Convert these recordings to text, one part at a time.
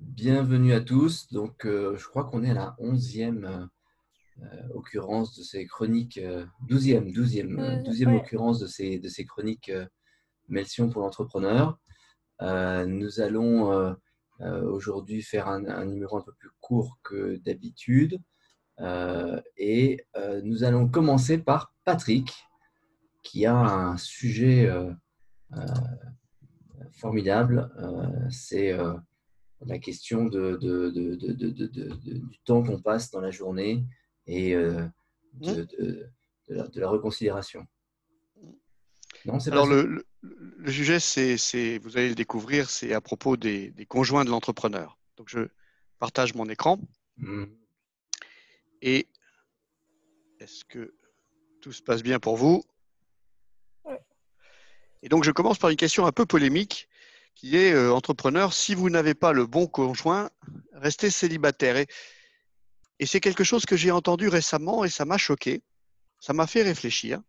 Bienvenue à tous. Donc, je crois qu'on est à la 11e occurrence de ces chroniques, 12e Ouais. occurrence de ces chroniques Melsion pour l'entrepreneur. Nous allons aujourd'hui faire un numéro un peu plus court que d'habitude. Nous allons commencer par Patrick, qui a un sujet formidable. C'est la question du temps qu'on passe dans la journée et Hmm. de la reconsidération. Non, Alors, Sébastien? le sujet, vous allez le découvrir, c'est à propos des conjoints de l'entrepreneur. Donc, je partage mon écran Hmm. et est-ce que tout se passe bien pour vous? Ouais. Et donc, je commence par une question un peu polémique qui est entrepreneur, si vous n'avez pas le bon conjoint, restez célibataire. Et c'est quelque chose que j'ai entendu récemment et ça m'a choqué, ça m'a fait réfléchir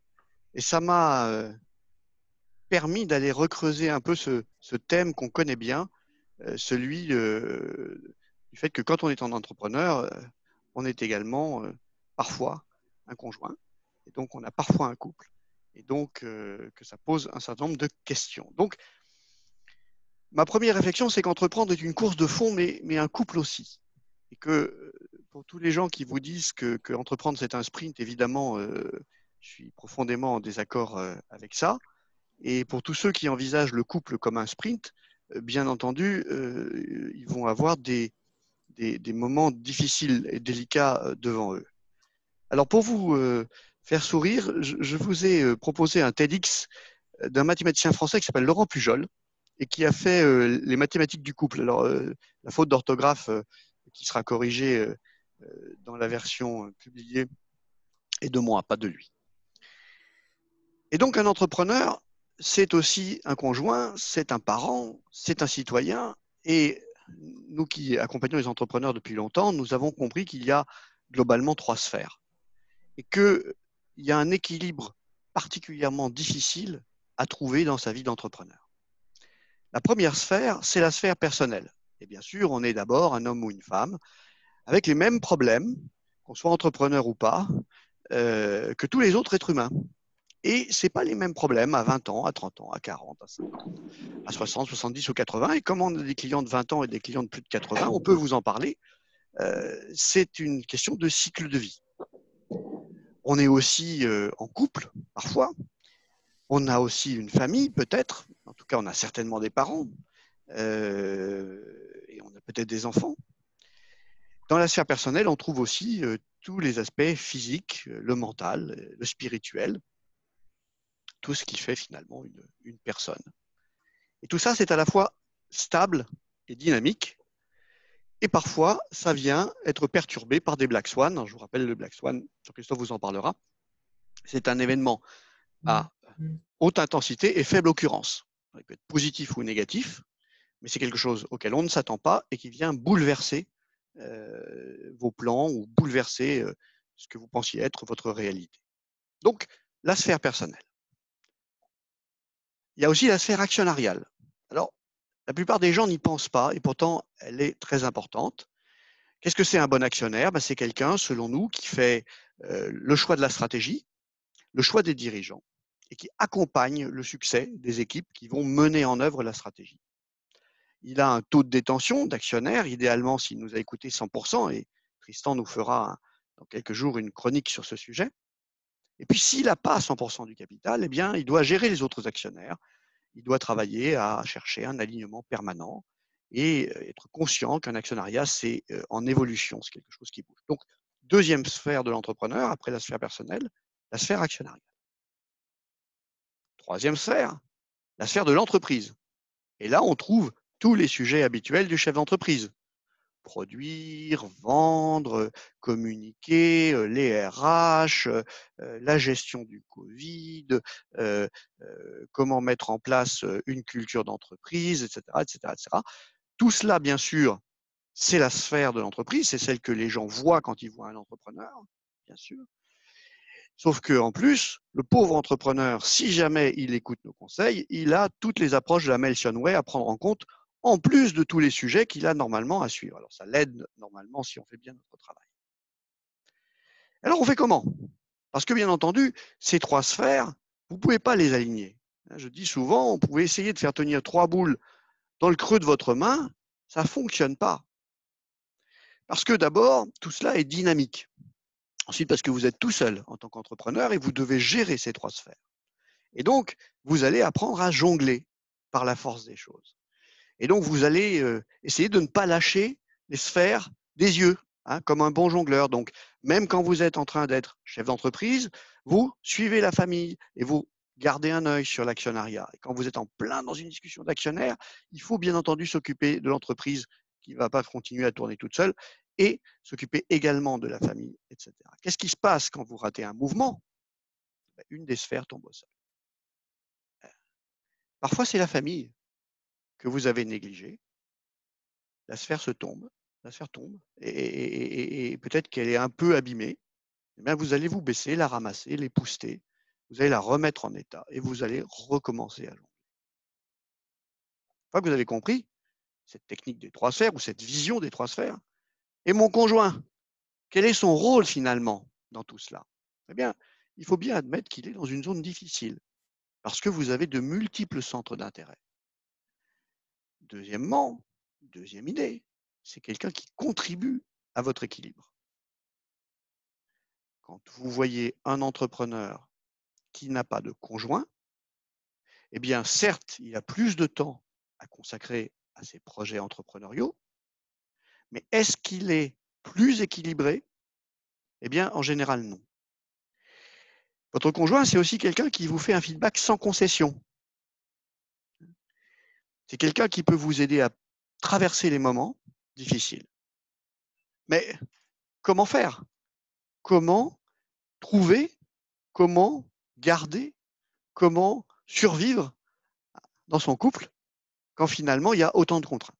et ça m'a permis d'aller recreuser un peu ce thème qu'on connaît bien, celui du fait que quand on est en entrepreneur, on est également parfois un conjoint, et donc on a parfois un couple, et donc que ça pose un certain nombre de questions. Donc, ma première réflexion, c'est qu'entreprendre est une course de fond, mais un couple aussi. Et que pour tous les gens qui vous disent que entreprendre c'est un sprint, évidemment, je suis profondément en désaccord avec ça. Et pour tous ceux qui envisagent le couple comme un sprint, bien entendu, ils vont avoir des moments difficiles et délicats devant eux. Alors pour vous faire sourire, je vous ai proposé un TEDx d'un mathématicien français qui s'appelle Laurent Pujol et qui a fait les mathématiques du couple. Alors la faute d'orthographe qui sera corrigée dans la version publiée est de moi, pas de lui. Et donc un entrepreneur, c'est aussi un conjoint, c'est un parent, c'est un citoyen. Et nous qui accompagnons les entrepreneurs depuis longtemps, nous avons compris qu'il y a globalement trois sphères et qu'il y a un équilibre particulièrement difficile à trouver dans sa vie d'entrepreneur. La première sphère, c'est la sphère personnelle. Et bien sûr, on est d'abord un homme ou une femme avec les mêmes problèmes, qu'on soit entrepreneur ou pas, que tous les autres êtres humains. Et ce n'est pas les mêmes problèmes à 20 ans, à 30 ans, à 40, à 50, à 60, 70 ou 80. Et comme on a des clients de 20 ans et des clients de plus de 80, on peut vous en parler. C'est une question de cycle de vie. On est aussi en couple, parfois. On a aussi une famille, peut-être. En tout cas, on a certainement des parents. Et on a peut-être des enfants. Dans la sphère personnelle, on trouve aussi tous les aspects physiques, le mental, le spirituel, tout ce qui fait finalement une personne. Et tout ça, c'est à la fois stable et dynamique. Et parfois, ça vient être perturbé par des Black Swans. Je vous rappelle, le Black Swan, Jean-Christophe vous en parlera. C'est un événement à haute intensité et faible occurrence. Il peut être positif ou négatif, mais c'est quelque chose auquel on ne s'attend pas et qui vient bouleverser vos plans ou bouleverser ce que vous pensiez être votre réalité. Donc, la sphère personnelle. Il y a aussi la sphère actionnariale. Alors, la plupart des gens n'y pensent pas et pourtant, elle est très importante. Qu'est-ce que c'est un bon actionnaire? C'est quelqu'un, selon nous, qui fait le choix de la stratégie, le choix des dirigeants et qui accompagne le succès des équipes qui vont mener en œuvre la stratégie. Il a un taux de détention d'actionnaire, idéalement s'il nous a écouté 100%, et Tristan nous fera dans quelques jours une chronique sur ce sujet. Et puis s'il n'a pas 100% du capital, eh bien, il doit gérer les autres actionnaires, il doit travailler à chercher un alignement permanent et être conscient qu'un actionnariat, c'est en évolution, c'est quelque chose qui bouge. Donc, deuxième sphère de l'entrepreneur, après la sphère personnelle, la sphère actionnariale. Troisième sphère, la sphère de l'entreprise. Et là, on trouve tous les sujets habituels du chef d'entreprise. Produire, vendre, communiquer, les RH, la gestion du Covid, comment mettre en place une culture d'entreprise, etc., etc., etc. Tout cela, bien sûr, c'est la sphère de l'entreprise, c'est celle que les gens voient quand ils voient un entrepreneur, bien sûr. Sauf qu'en plus, le pauvre entrepreneur, si jamais il écoute nos conseils, il a toutes les approches de la Melson Way à prendre en compte en plus de tous les sujets qu'il a normalement à suivre. Alors, ça l'aide normalement si on fait bien notre travail. Alors, on fait comment? Parce que, bien entendu, ces 3 sphères, vous ne pouvez pas les aligner. Je dis souvent, on pouvait essayer de faire tenir 3 boules dans le creux de votre main, ça ne fonctionne pas. Parce que d'abord, tout cela est dynamique. Ensuite, parce que vous êtes tout seul en tant qu'entrepreneur et vous devez gérer ces 3 sphères. Et donc, vous allez apprendre à jongler par la force des choses. Et donc, vous allez essayer de ne pas lâcher les sphères des yeux, hein, comme un bon jongleur. Donc, même quand vous êtes en train d'être chef d'entreprise, vous suivez la famille et vous gardez un œil sur l'actionnariat. Et quand vous êtes en plein dans une discussion d'actionnaire, il faut bien entendu s'occuper de l'entreprise qui ne va pas continuer à tourner toute seule et s'occuper également de la famille, etc. Qu'est-ce qui se passe quand vous ratez un mouvement? Une des sphères tombe au sol. Parfois, c'est la famille que vous avez négligée. La sphère tombe, et peut-être qu'elle est un peu abîmée. Eh bien, vous allez vous baisser, la ramasser, l'épousseter, vous allez la remettre en état et vous allez recommencer à jongler. Une fois que vous avez compris cette technique des 3 sphères ou cette vision des 3 sphères, et mon conjoint, quel est son rôle finalement dans tout cela? Eh bien, il faut bien admettre qu'il est dans une zone difficile parce que vous avez de multiples centres d'intérêt. Deuxièmement, deuxième idée, c'est quelqu'un qui contribue à votre équilibre. Quand vous voyez un entrepreneur qui n'a pas de conjoint, eh bien, certes, il a plus de temps à consacrer à ses projets entrepreneuriaux, mais est-ce qu'il est plus équilibré? Eh bien, en général, non. Votre conjoint, c'est aussi quelqu'un qui vous fait un feedback sans concession. C'est quelqu'un qui peut vous aider à traverser les moments difficiles. Mais comment faire? Comment trouver? Comment garder? Comment survivre dans son couple quand finalement il y a autant de contraintes?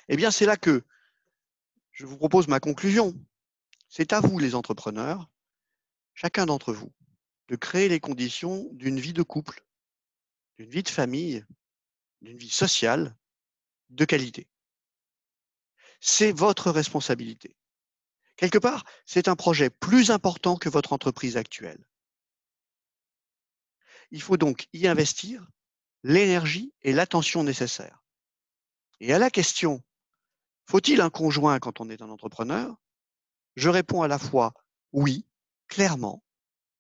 Eh bien, c'est là que je vous propose ma conclusion. C'est à vous, les entrepreneurs, chacun d'entre vous, de créer les conditions d'une vie de couple, d'une vie de famille, d'une vie sociale de qualité. C'est votre responsabilité. Quelque part, c'est un projet plus important que votre entreprise actuelle. Il faut donc y investir l'énergie et l'attention nécessaires. Et à la question, faut-il un conjoint quand on est un entrepreneur? Je réponds à la fois oui, clairement.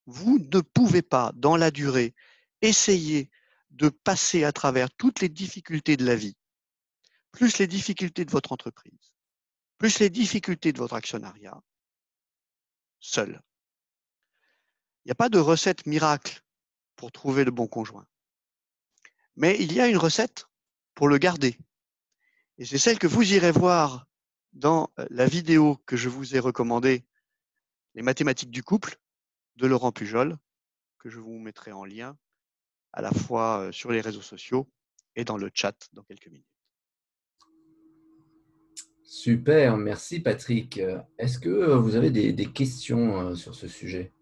Vous ne pouvez pas, dans la durée, essayer de passer à travers toutes les difficultés de la vie, plus les difficultés de votre entreprise, plus les difficultés de votre actionnariat, seul. Il n'y a pas de recette miracle pour trouver le bon conjoint. Mais il y a une recette pour le garder. Et c'est celle que vous irez voir dans la vidéo que je vous ai recommandée, Les mathématiques du couple, de Laurent Pujol, que je vous mettrai en lien à la fois sur les réseaux sociaux et dans le chat dans quelques minutes. Super, merci Patrick. Est-ce que vous avez des questions sur ce sujet?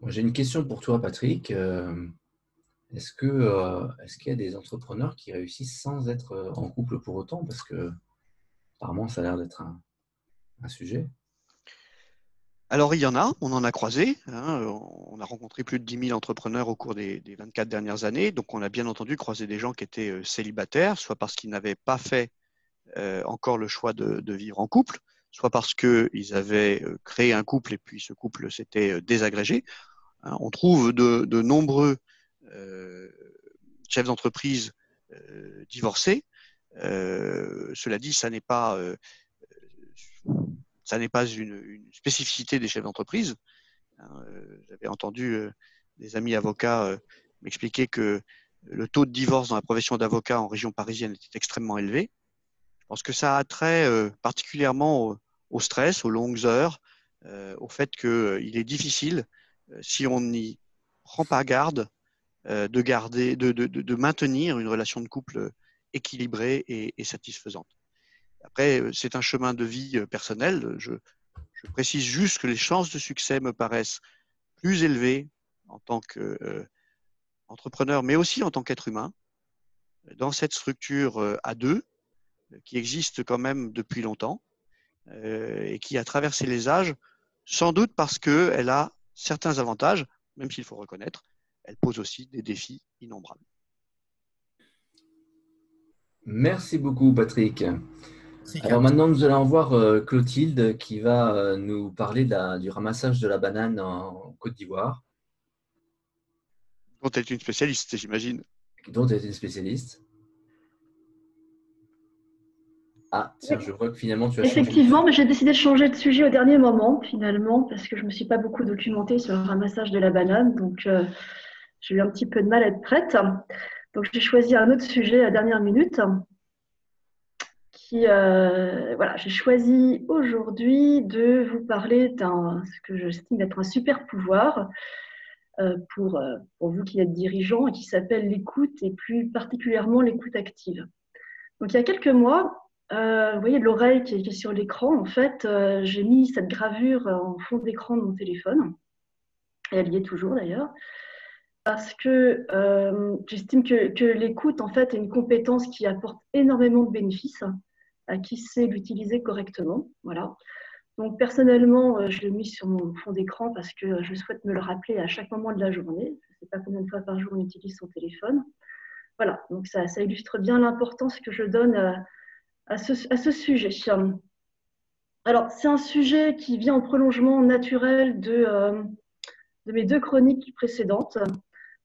Moi, j'ai une question pour toi, Patrick. Est-ce qu'il y a des entrepreneurs qui réussissent sans être en couple pour autant? Parce que apparemment, ça a l'air d'être un sujet. Alors, il y en a, on en a croisé. Hein, on a rencontré plus de 10 000 entrepreneurs au cours des 24 dernières années. Donc, on a bien entendu croisé des gens qui étaient célibataires, soit parce qu'ils n'avaient pas fait encore le choix de vivre en couple, soit parce qu'ils avaient créé un couple et puis ce couple s'était désagrégé. Hein, on trouve de nombreux chefs d'entreprise divorcés. Cela dit, ça n'est pas une spécificité des chefs d'entreprise. J'avais entendu des amis avocats m'expliquer que le taux de divorce dans la profession d'avocat en région parisienne était extrêmement élevé. Je pense que ça a trait particulièrement au stress, aux longues heures, au fait qu'il est difficile, si on n'y prend pas garde, de maintenir une relation de couple équilibrée et satisfaisante. Après, c'est un chemin de vie personnel. Je précise juste que les chances de succès me paraissent plus élevées en tant que entrepreneur, mais aussi en tant qu'être humain, dans cette structure à deux, qui existe quand même depuis longtemps et qui a traversé les âges, sans doute parce qu'elle a certains avantages, même s'il faut reconnaître, elle pose aussi des défis innombrables. Merci beaucoup, Patrick. Alors Tricat. maintenant, nous allons voir Clotilde qui va nous parler du ramassage de la banane en Côte d'Ivoire, Dont elle est une spécialiste, j'imagine. dont elle est une spécialiste. Ah, tiens, Oui, je vois que finalement, tu as changé de effectivement, sujet. mais j'ai décidé de changer de sujet au dernier moment, finalement, parce que je ne me suis pas beaucoup documentée sur le ramassage de la banane, donc j'ai eu un petit peu de mal à être prête. Donc j'ai choisi un autre sujet à la dernière minute, voilà, j'ai choisi aujourd'hui de vous parler ce que j'estime être un super pouvoir pour vous qui êtes dirigeant et qui s'appelle l'écoute et plus particulièrement l'écoute active. Donc, il y a quelques mois, vous voyez l'oreille qui est sur l'écran. En fait, j'ai mis cette gravure en fond d'écran de mon téléphone. Et elle y est toujours d'ailleurs. Parce que j'estime que l'écoute, en fait, est une compétence qui apporte énormément de bénéfices à qui sait l'utiliser correctement. Voilà. Donc, personnellement, je l'ai mis sur mon fond d'écran parce que je souhaite me le rappeler à chaque moment de la journée. Je ne sais pas combien de fois par jour on utilise son téléphone. Voilà. Donc, ça illustre bien l'importance que je donne à ce sujet. Alors, c'est un sujet qui vient en prolongement naturel de mes deux chroniques précédentes.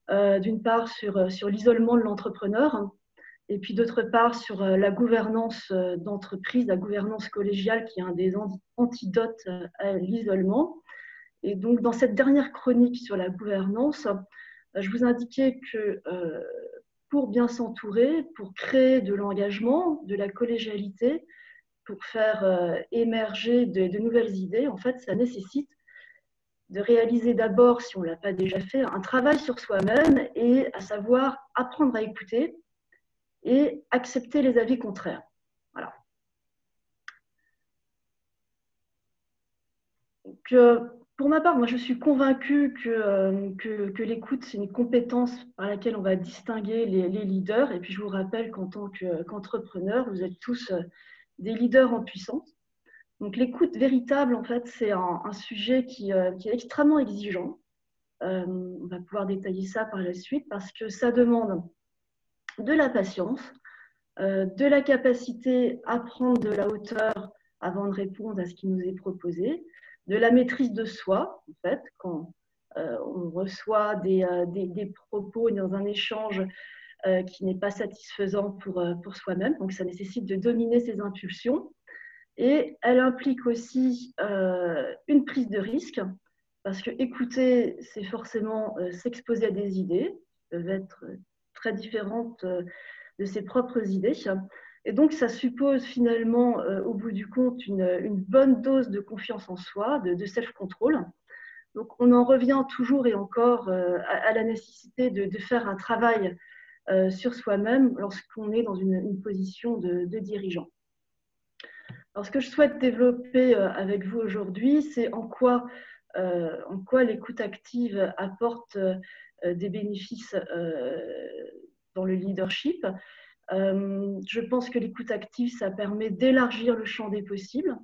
D'une part, sur l'isolement de l'entrepreneur, et puis d'autre part, sur la gouvernance d'entreprise, la gouvernance collégiale, qui est un des antidotes à l'isolement. Et donc, dans cette dernière chronique sur la gouvernance, je vous indiquais que pour bien s'entourer, pour créer de l'engagement, de la collégialité, pour faire émerger de nouvelles idées, en fait, ça nécessite de réaliser d'abord, si on ne l'a pas déjà fait, un travail sur soi-même et à savoir apprendre à écouter et accepter les avis contraires. Voilà. Donc, pour ma part, moi, je suis convaincue que l'écoute, c'est une compétence par laquelle on va distinguer les leaders. Et puis, je vous rappelle qu'en tant qu'entrepreneur, vous êtes tous des leaders en puissance. Donc, l'écoute véritable, en fait, c'est un sujet qui est extrêmement exigeant. On va pouvoir détailler ça par la suite parce que ça demande de la patience, de la capacité à prendre de la hauteur avant de répondre à ce qui nous est proposé, de la maîtrise de soi, en fait, quand on reçoit des propos dans un échange qui n'est pas satisfaisant pour soi-même. Donc, ça nécessite de dominer ses impulsions. Et elle implique aussi une prise de risque, parce que écouter, c'est forcément s'exposer à des idées qui peuvent être très différentes de ses propres idées. Et donc, ça suppose finalement, au bout du compte, une bonne dose de confiance en soi, de self-control. Donc, on en revient toujours et encore à la nécessité de faire un travail sur soi-même lorsqu'on est dans une position de dirigeant. Alors, ce que je souhaite développer avec vous aujourd'hui, c'est en quoi l'écoute active apporte des bénéfices dans le leadership. Je pense que l'écoute active, ça permet d'élargir le champ des possibles,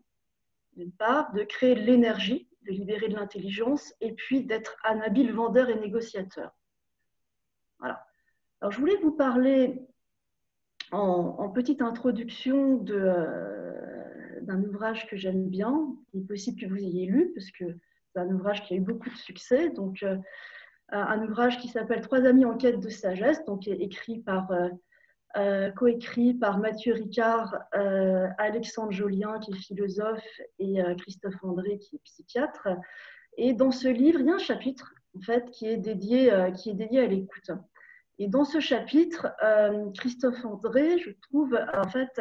d'une part, de créer de l'énergie, de libérer de l'intelligence, et puis d'être un habile vendeur et négociateur. Voilà. Alors, je voulais vous parler en petite introduction d'un ouvrage que j'aime bien. Il est possible que vous ayez lu, parce que c'est un ouvrage qui a eu beaucoup de succès. Donc, un ouvrage qui s'appelle « Trois amis en quête de sagesse », donc coécrit par Mathieu Ricard, Alexandre Jolien, qui est philosophe, et Christophe André, qui est psychiatre. Et dans ce livre, il y a un chapitre en fait, qui est dédié à l'écoute. Et dans ce chapitre, Christophe André, je trouve, en fait,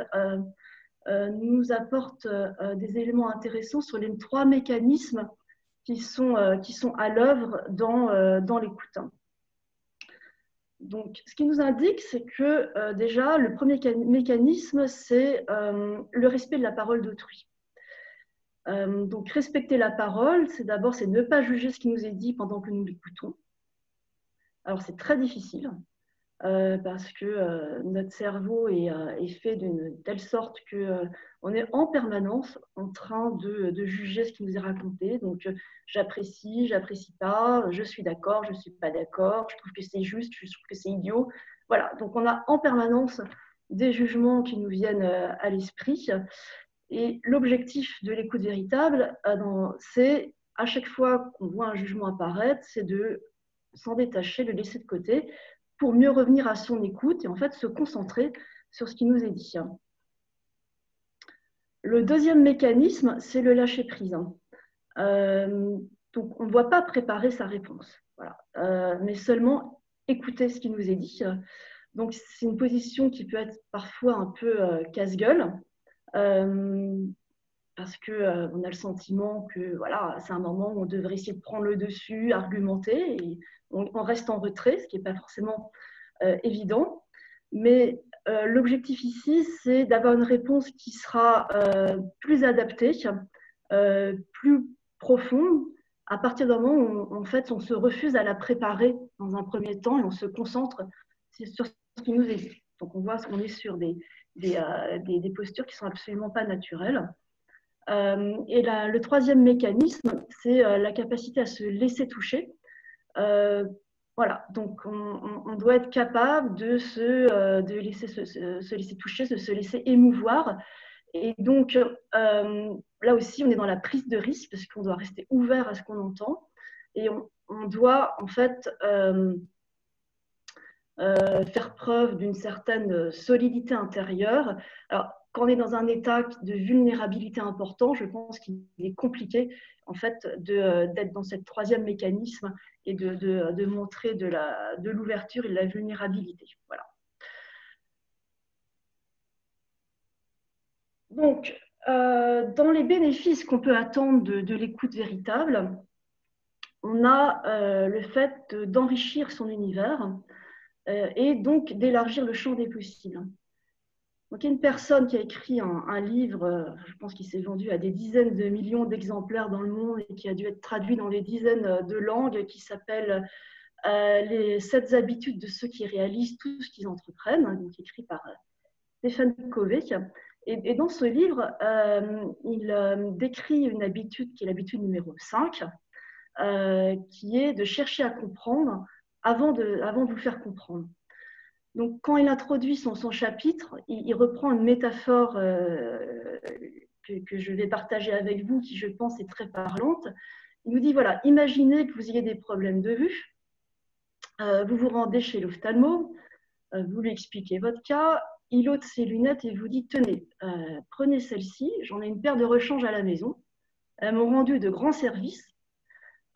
nous apporte des éléments intéressants sur les trois mécanismes qui sont à l'œuvre dans l'écoute. Donc, ce qui nous indique, c'est que déjà, le premier mécanisme, c'est le respect de la parole d'autrui. Donc, respecter la parole, c'est ne pas juger ce qui nous est dit pendant que nous l'écoutons. Alors, c'est très difficile parce que notre cerveau est fait d'une telle sorte qu'on est en permanence en train de juger ce qui nous est raconté. Donc, j'apprécie pas, je suis d'accord, je ne suis pas d'accord, je trouve que c'est juste, je trouve que c'est idiot. Voilà, donc on a en permanence des jugements qui nous viennent à l'esprit. Et l'objectif de l'écoute véritable, c'est à chaque fois qu'on voit un jugement apparaître, c'est de s'en détacher, le laisser de côté pour mieux revenir à son écoute et en fait se concentrer sur ce qui nous est dit. Le deuxième mécanisme, c'est le lâcher-prise. Donc, on ne doit pas préparer sa réponse, voilà. Mais seulement écouter ce qui nous est dit. Donc, c'est une position qui peut être parfois un peu casse-gueule, parce qu'on a le sentiment que voilà, c'est un moment où on devrait essayer de prendre le dessus, argumenter, et on reste en retrait, ce qui n'est pas forcément évident. Mais l'objectif ici, c'est d'avoir une réponse qui sera plus adaptée, plus profonde, à partir du moment où en fait, on se refuse à la préparer dans un premier temps et on se concentre sur ce qui nous est dit. Donc on voit qu'on est sur des postures qui ne sont absolument pas naturelles. Et le troisième mécanisme, c'est la capacité à se laisser toucher. Voilà, donc on doit être capable de se laisser toucher, de se laisser émouvoir. Et donc, là aussi, on est dans la prise de risque parce qu'on doit rester ouvert à ce qu'on entend. Et on doit, en fait, faire preuve d'une certaine solidité intérieure. Alors, quand on est dans un état de vulnérabilité important, je pense qu'il est compliqué en fait d'être dans ce troisième mécanisme et de montrer de l'ouverture et de la vulnérabilité. Voilà. Donc, dans les bénéfices qu'on peut attendre de l'écoute véritable, on a le fait d'enrichir son univers et donc d'élargir le champ des possibles. Donc, il y a une personne qui a écrit un livre, je pense qu'il s'est vendu à des dizaines de millions d'exemplaires dans le monde et qui a dû être traduit dans des dizaines de langues, qui s'appelle Les 7 habitudes de ceux qui réalisent tout ce qu'ils entreprennent, donc écrit par Stephen Covey. Et dans ce livre, il décrit une habitude qui est l'habitude numéro 5, qui est de chercher à comprendre avant de vous faire comprendre. Donc, quand il introduit son chapitre, il reprend une métaphore que je vais partager avec vous, qui, je pense, est très parlante. Il nous dit, voilà, imaginez que vous ayez des problèmes de vue, vous vous rendez chez l'ophtalmo, vous lui expliquez votre cas, il ôte ses lunettes et vous dit, tenez, prenez celle-ci, j'en ai une paire de rechange à la maison, elles m'ont rendu de grands services.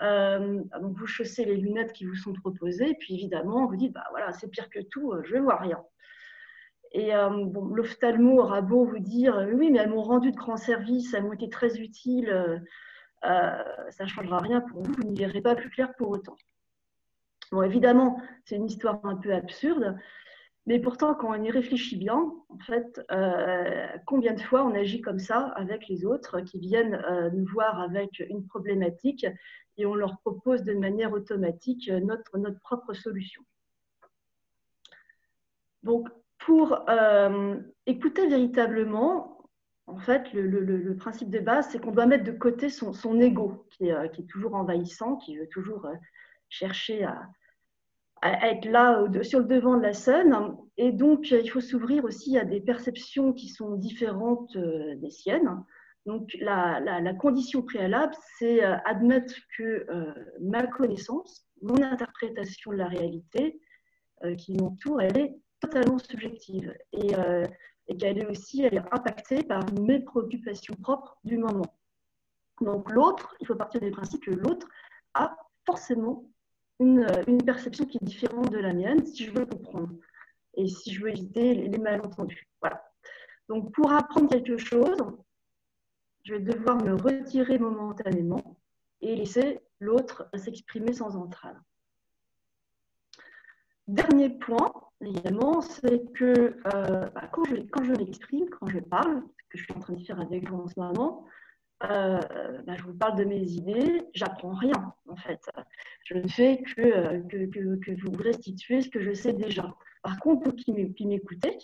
Donc vous chaussez les lunettes qui vous sont proposées, et puis évidemment, vous dites, bah voilà, c'est pire que tout, je ne vois rien. Et bon, l'ophtalmo aura beau vous dire, oui, mais elles m'ont rendu de grands services, elles m'ont été très utiles, ça ne changera rien pour vous, vous n'y verrez pas plus clair pour autant. Bon, évidemment, c'est une histoire un peu absurde, mais pourtant, quand on y réfléchit bien, en fait, combien de fois on agit comme ça avec les autres qui viennent nous voir avec une problématique et on leur propose de manière automatique notre propre solution. Donc, pour écouter véritablement, en fait, le principe de base, c'est qu'on doit mettre de côté son ego, qui est toujours envahissant, qui veut toujours chercher à être là sur le devant de la scène. Et donc, il faut s'ouvrir aussi à des perceptions qui sont différentes des siennes. Donc, la condition préalable, c'est admettre que ma connaissance, mon interprétation de la réalité qui m'entoure, elle est totalement subjective et qu'elle est aussi impactée par mes préoccupations propres du moment. Donc, l'autre, il faut partir du principe que l'autre a forcément une perception qui est différente de la mienne si je veux comprendre et si je veux éviter les malentendus. Voilà. Donc, pour apprendre quelque chose, je vais devoir me retirer momentanément et laisser l'autre s'exprimer sans entrave. Dernier point, également, c'est que quand je m'exprime, quand je parle, ce que je suis en train de faire avec vous en ce moment, je vous parle de mes idées, j'apprends rien. en fait. Je ne fais que vous restituer ce que je sais déjà. Par contre, vous qui m'écoutez,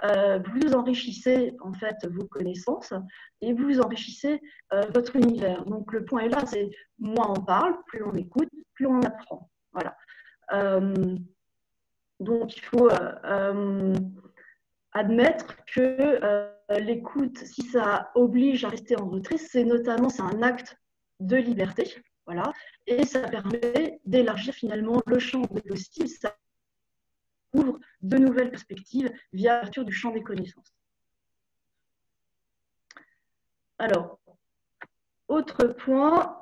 vous enrichissez en fait vos connaissances et vous enrichissez votre univers. Donc le point est là, c'est moins on parle, plus on écoute, plus on apprend. Voilà. Donc il faut admettre que l'écoute, si ça oblige à rester en retrait, c'est un acte de liberté, voilà, et ça permet d'élargir finalement le champ des possibles, ça ouvre de nouvelles perspectives via l'ouverture du champ des connaissances. Alors, autre point,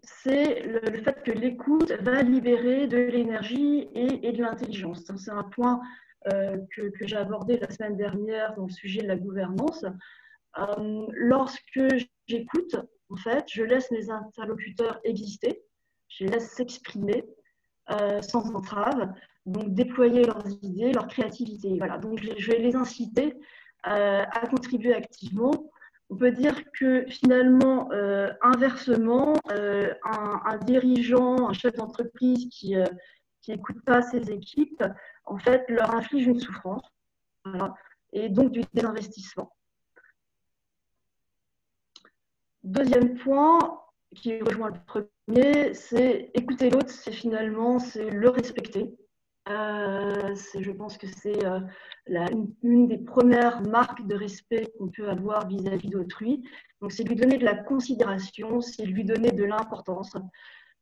c'est le fait que l'écoute va libérer de l'énergie et de l'intelligence. C'est un point que j'ai abordé la semaine dernière dans le sujet de la gouvernance. Lorsque j'écoute, en fait, je laisse mes interlocuteurs exister, je les laisse s'exprimer sans entrave, donc déployer leurs idées, leur créativité. Voilà. Donc je vais les inciter à contribuer activement. On peut dire que finalement, inversement, un dirigeant, un chef d'entreprise qui n'écoute pas ses équipes, en fait, leur inflige une souffrance, voilà, et donc du désinvestissement. Deuxième point, qui rejoint le premier, c'est écouter l'autre, c'est le respecter. Je pense que c'est une des premières marques de respect qu'on peut avoir vis-à-vis d'autrui. Donc, c'est lui donner de la considération, c'est lui donner de l'importance.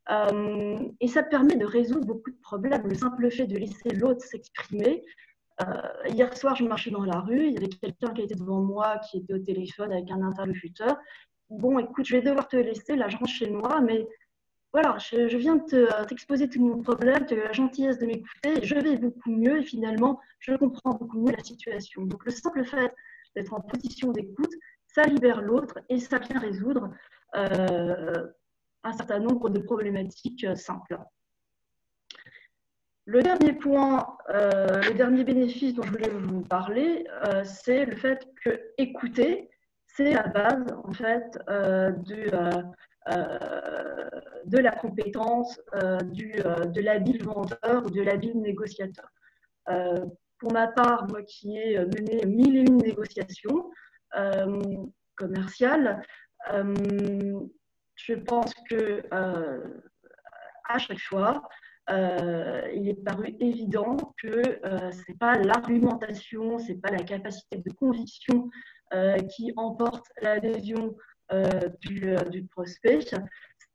Et ça permet de résoudre beaucoup de problèmes. Le simple fait de laisser l'autre s'exprimer. Hier soir, je marchais dans la rue, il y avait quelqu'un qui était devant moi, qui était au téléphone avec un interlocuteur. Bon, écoute, je vais devoir te laisser, là, je rentre chez moi, mais voilà, je viens de t'exposer tout mon problème, tu as eu la gentillesse de m'écouter, je vais beaucoup mieux et finalement, je comprends beaucoup mieux la situation. Donc, le simple fait d'être en position d'écoute, ça libère l'autre et ça vient résoudre un certain nombre de problématiques simples. Le dernier point, le dernier bénéfice dont je voulais vous parler, c'est le fait que écouter, c'est la base en fait de la compétence de l'habile vendeur ou de l'habile négociateur. Pour ma part, moi qui ai mené 1001 négociations commerciales, je pense que à chaque fois, il est paru évident que ce n'est pas l'argumentation, ce n'est pas la capacité de conviction qui emporte l'adhésion du prospect,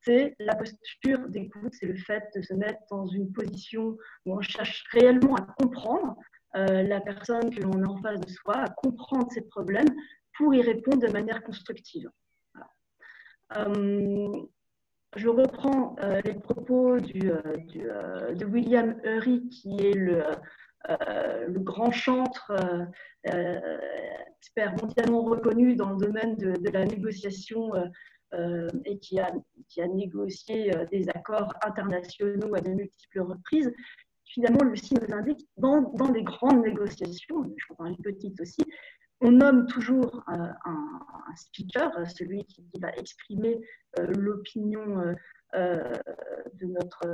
c'est la posture d'écoute, c'est le fait de se mettre dans une position où on cherche réellement à comprendre la personne que l'on a en face de soi, à comprendre ses problèmes pour y répondre de manière constructive. Voilà. Je reprends les propos de William Ury, qui est le grand chantre, expert mondialement reconnu dans le domaine de la négociation et qui a négocié des accords internationaux à de multiples reprises. Finalement, lui aussi nous indique dans les grandes négociations, je prends une petite aussi, on nomme toujours un speaker, celui qui va exprimer l'opinion de notre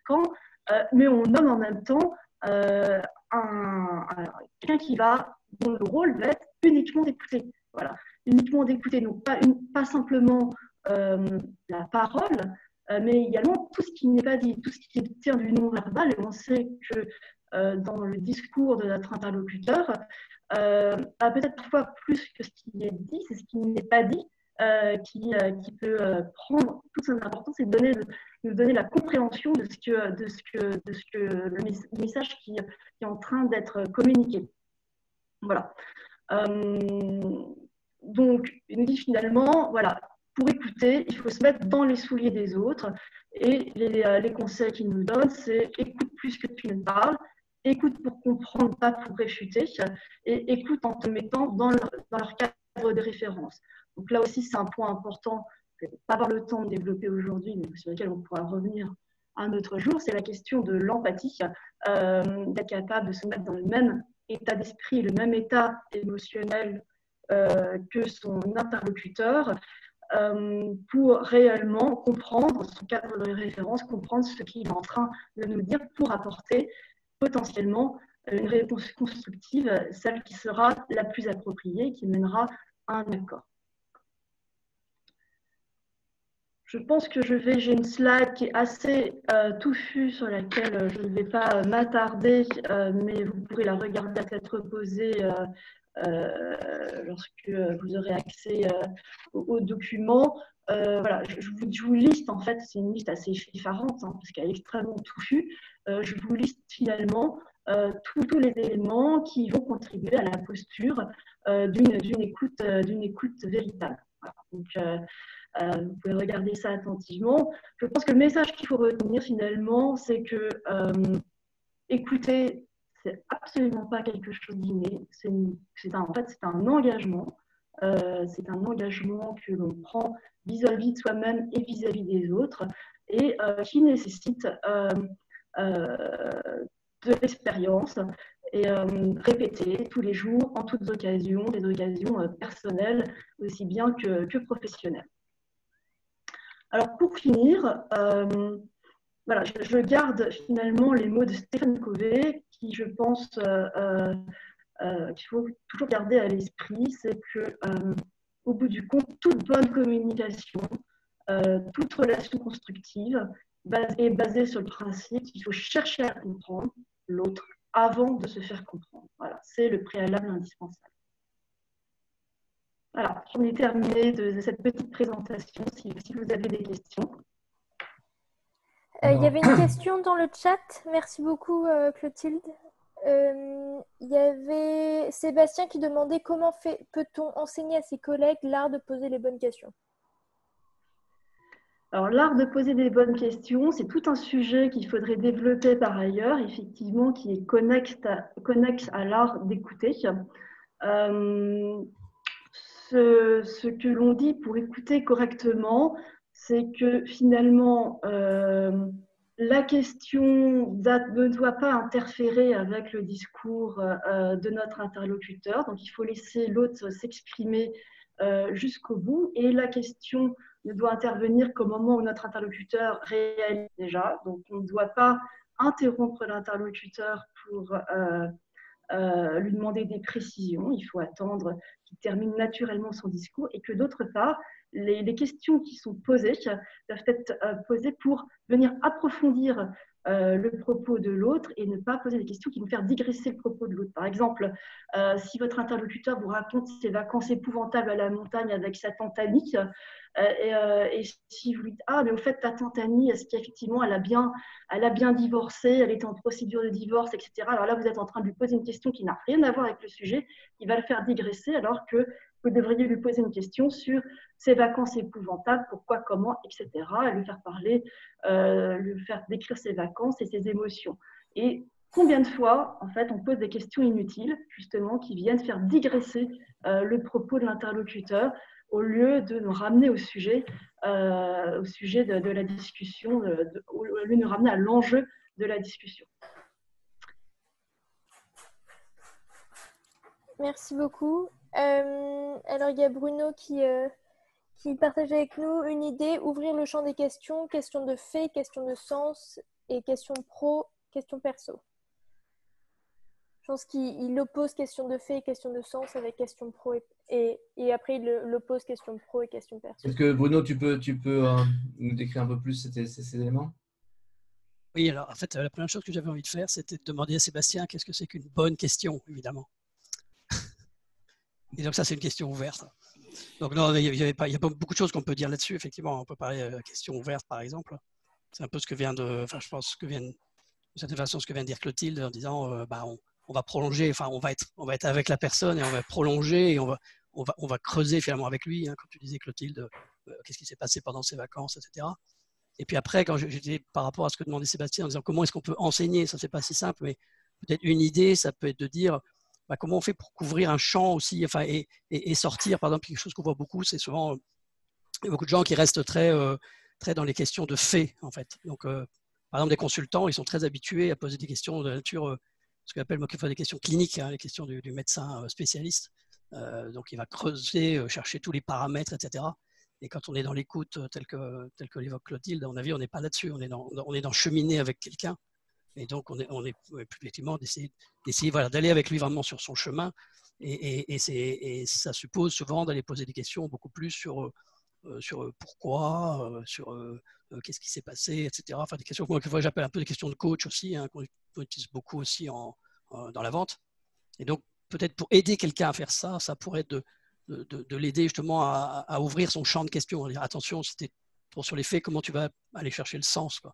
camp, mais on nomme en même temps quelqu'un dont le rôle va être uniquement d'écouter. Voilà, uniquement d'écouter, donc pas simplement la parole, mais également tout ce qui n'est pas dit, tout ce qui tient du non-verbal. Et on sait que dans le discours de notre interlocuteur, peut-être parfois plus que ce qui est dit, c'est ce qui n'est pas dit qui peut prendre toute son importance et nous donner la compréhension de ce que le message qui est en train d'être communiqué. Voilà. Donc, il nous dit finalement, voilà, pour écouter, il faut se mettre dans les souliers des autres. Et les conseils qu'il nous donne, c'est écoute plus que tu ne parles, écoute pour comprendre, pas pour réfuter, et écoute en te mettant dans leur cadre de référence. Donc là aussi, c'est un point important que je ne vais pas avoir le temps de développer aujourd'hui, mais sur lequel on pourra revenir un autre jour, c'est la question de l'empathie, d'être capable de se mettre dans le même état d'esprit, le même état émotionnel que son interlocuteur, pour réellement comprendre son cadre de référence, comprendre ce qu'il est en train de nous dire pour apporter potentiellement une réponse constructive, celle qui sera la plus appropriée, qui mènera à un accord. Je pense que j'ai une slide qui est assez touffue sur laquelle je ne vais pas m'attarder, mais vous pourrez la regarder à tête reposée lorsque vous aurez accès aux documents. Voilà, je vous liste, en fait, c'est une liste assez effarante, hein, parce qu'elle est extrêmement touffue. Je vous liste finalement tous les éléments qui vont contribuer à la posture d'une écoute véritable. Voilà. Donc, vous pouvez regarder ça attentivement. Je pense que le message qu'il faut retenir finalement, c'est que écouter, c'est absolument pas quelque chose d'inné. En fait, c'est un engagement. C'est un engagement que l'on prend vis-à-vis de soi-même et vis-à-vis des autres et qui nécessite de l'expérience et répéter tous les jours, en toutes occasions, des occasions personnelles aussi bien que professionnelles. Alors pour finir, voilà, je garde finalement les mots de Stephen Covey qui, je pense, qu'il faut toujours garder à l'esprit, c'est que au bout du compte, toute bonne communication, toute relation constructive est basée sur le principe qu'il faut chercher à comprendre l'autre avant de se faire comprendre. Voilà, c'est le préalable indispensable. Voilà, j'en ai terminé de cette petite présentation, si vous avez des questions. Il y avait une question dans le chat. Merci beaucoup, Clotilde. Il y avait Sébastien qui demandait comment peut-on enseigner à ses collègues l'art de poser les bonnes questions. Alors, l'art de poser des bonnes questions, c'est tout un sujet qu'il faudrait développer par ailleurs, effectivement, qui est connexe à l'art d'écouter. Ce que l'on dit pour écouter correctement, c'est que finalement, la question ne doit pas interférer avec le discours de notre interlocuteur. Donc, il faut laisser l'autre s'exprimer jusqu'au bout. Et la question ne doit intervenir qu'au moment où notre interlocuteur réalise déjà. Donc, on ne doit pas interrompre l'interlocuteur pour lui demander des précisions. Il faut attendre qu'il termine naturellement son discours et que d'autre part, les questions qui sont posées doivent être posées pour venir approfondir le propos de l'autre et ne pas poser des questions qui vont faire digresser le propos de l'autre. Par exemple, si votre interlocuteur vous raconte ses vacances épouvantables à la montagne avec sa tante Annie, et si vous dites « Ah, mais au fait, ta tante Annie, est-ce qu'effectivement, elle a bien divorcé, elle était en procédure de divorce, etc. » Alors là, vous êtes en train de lui poser une question qui n'a rien à voir avec le sujet, qui va le faire digresser, alors que vous devriez lui poser une question sur ses vacances épouvantables, pourquoi, comment, etc. Et lui faire parler, lui faire décrire ses vacances et ses émotions. Et combien de fois, en fait, on pose des questions inutiles, justement, qui viennent faire digresser le propos de l'interlocuteur, au lieu de nous ramener au sujet de la discussion, au lieu de nous ramener à l'enjeu de la discussion. Merci beaucoup. Alors, il y a Bruno qui partage avec nous une idée, ouvrir le champ des questions, questions de fait, questions de sens et questions pro, questions perso. Je pense qu'il oppose question de fait et question de sens avec question pro et après il oppose question pro et question perso. Est-ce que Bruno, tu peux nous décrire un peu plus ces éléments? Oui, alors en fait, la première chose que j'avais envie de faire, c'était de demander à Sébastien qu'est-ce que c'est qu'une bonne question, évidemment. Et donc ça, c'est une question ouverte. Donc non, il y a pas beaucoup de choses qu'on peut dire là-dessus, effectivement. On peut parler de question ouverte, par exemple. C'est un peu ce que vient de, enfin, je pense que vient de certaine façon ce que vient de dire Clotilde en disant, on va prolonger, enfin, on va être avec la personne et on va prolonger et on va creuser finalement avec lui, hein, comme tu disais Clotilde, qu'est-ce qui s'est passé pendant ses vacances, etc. Et puis après, quand j'étais par rapport à ce que demandait Sébastien en disant comment est-ce qu'on peut enseigner, ça c'est pas si simple, mais peut-être une idée, ça peut être de dire comment on fait pour couvrir un champ aussi, enfin, et sortir, par exemple, quelque chose qu'on voit beaucoup, c'est souvent il y a beaucoup de gens qui restent très dans les questions de faits, en fait. Donc, par exemple, des consultants, ils sont très habitués à poser des questions de nature, ce qu'on appelle des questions cliniques, hein, les questions du médecin spécialiste. Donc, il va creuser, chercher tous les paramètres, etc. Et quand on est dans l'écoute tel que l'évoque Clotilde, à mon avis, on n'est pas là-dessus. On est dans cheminer avec quelqu'un. Et donc, on est effectivement d'essayer voilà, d'aller avec lui vraiment sur son chemin. Et ça suppose souvent d'aller poser des questions beaucoup plus sur pourquoi, sur qu'est-ce qui s'est passé, etc. Enfin, des questions que j'appelle un peu des questions de coach aussi, hein, qu'on utilise beaucoup aussi dans la vente. Et donc, peut-être pour aider quelqu'un à faire ça, ça pourrait être de l'aider justement à ouvrir son champ de questions. Dire, attention, si tu es trop sur les faits, comment tu vas aller chercher le sens, quoi.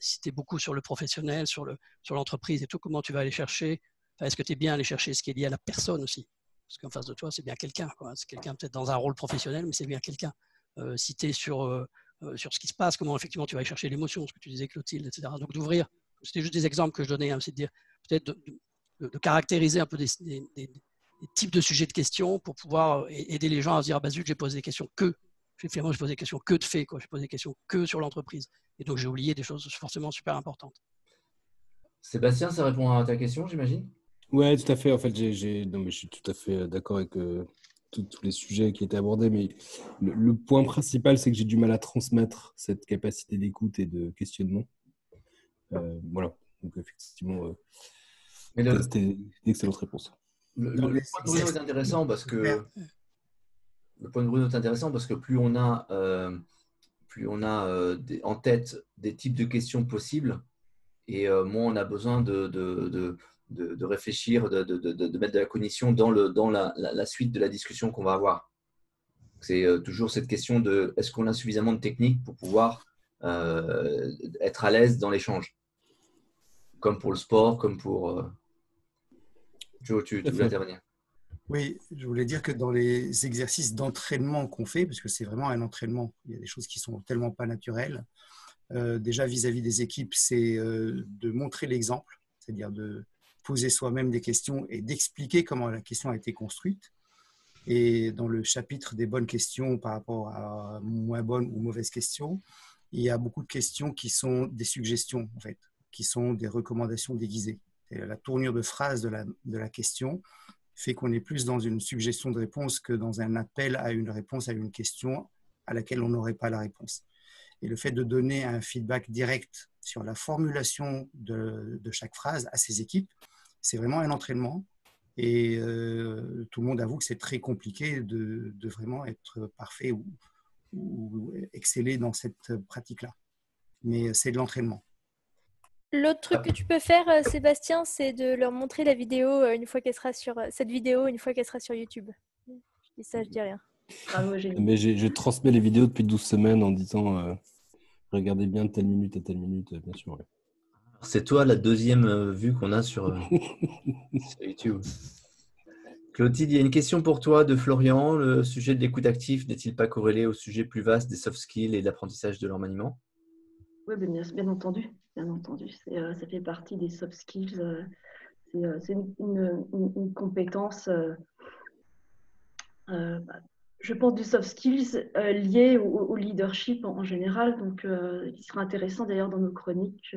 Si tu es beaucoup sur le professionnel, sur l'entreprise et tout, comment tu vas aller chercher, est-ce que tu es bien aller chercher ce qui est lié à la personne aussi? Parce qu'en face de toi, c'est bien quelqu'un. C'est quelqu'un peut-être dans un rôle professionnel, mais c'est bien quelqu'un. Si tu es sur ce qui se passe, comment effectivement tu vas aller chercher l'émotion, ce que tu disais Clotilde, etc. Donc d'ouvrir, c'était juste des exemples que je donnais, hein, c'est de dire peut-être de caractériser un peu des types de sujets de questions pour pouvoir aider les gens à se dire ah bah zut, j'ai posé des questions finalement j'ai posé des questions que de faits, quoi. J'ai posé des questions que sur l'entreprise. Et donc j'ai oublié des choses forcément super importantes. Sébastien, ça répond à ta question, j'imagine? Ouais, tout à fait. En fait, non, mais je suis tout à fait d'accord avec tous les sujets qui étaient abordés. Mais le point principal, c'est que j'ai du mal à transmettre cette capacité d'écoute et de questionnement. Voilà. Donc, effectivement, c'était une excellente réponse. Le point de Bruno est intéressant parce que plus on a en tête des types de questions possibles et moins on a besoin de réfléchir, de mettre de la cognition dans la suite de la discussion qu'on va avoir. C'est toujours cette question de est-ce qu'on a suffisamment de techniques pour pouvoir être à l'aise dans l'échange, comme pour le sport, comme pour… Joe, tu voulais intervenir? Oui, je voulais dire que dans les exercices d'entraînement qu'on fait, parce que c'est vraiment un entraînement, il y a des choses qui sont tellement pas naturelles. Déjà vis-à-vis des équipes, c'est de montrer l'exemple, c'est-à-dire de poser soi-même des questions et d'expliquer comment la question a été construite. Et dans le chapitre des bonnes questions par rapport à moins bonnes ou mauvaises questions, il y a beaucoup de questions qui sont des suggestions, en fait, qui sont des recommandations déguisées. Et la tournure de phrase de la question fait qu'on est plus dans une suggestion de réponse que dans un appel à une réponse à une question à laquelle on n'aurait pas la réponse. Et le fait de donner un feedback direct sur la formulation de chaque phrase à ses équipes, c'est vraiment un entraînement. Et tout le monde avoue que c'est très compliqué de vraiment être parfait ou exceller dans cette pratique-là. Mais c'est de l'entraînement. L'autre truc que tu peux faire, Sébastien, c'est de leur montrer la vidéo une fois qu'elle sera sur YouTube. Je dis ça, je dis rien. Mais je transmets les vidéos depuis 12 semaines en disant regardez bien de telle minute à telle minute, bien sûr. Ouais. C'est toi la deuxième vue qu'on a sur YouTube. Clotilde, il y a une question pour toi de Florian. Le sujet de l'écoute active n'est-il pas corrélé au sujet plus vaste des soft skills et de l'apprentissage de leur maniement? Oui, bien entendu. Bien entendu. Ça fait partie des soft skills. C'est une compétence, je pense, du soft skills liée au leadership en général. Donc, il sera intéressant d'ailleurs dans nos chroniques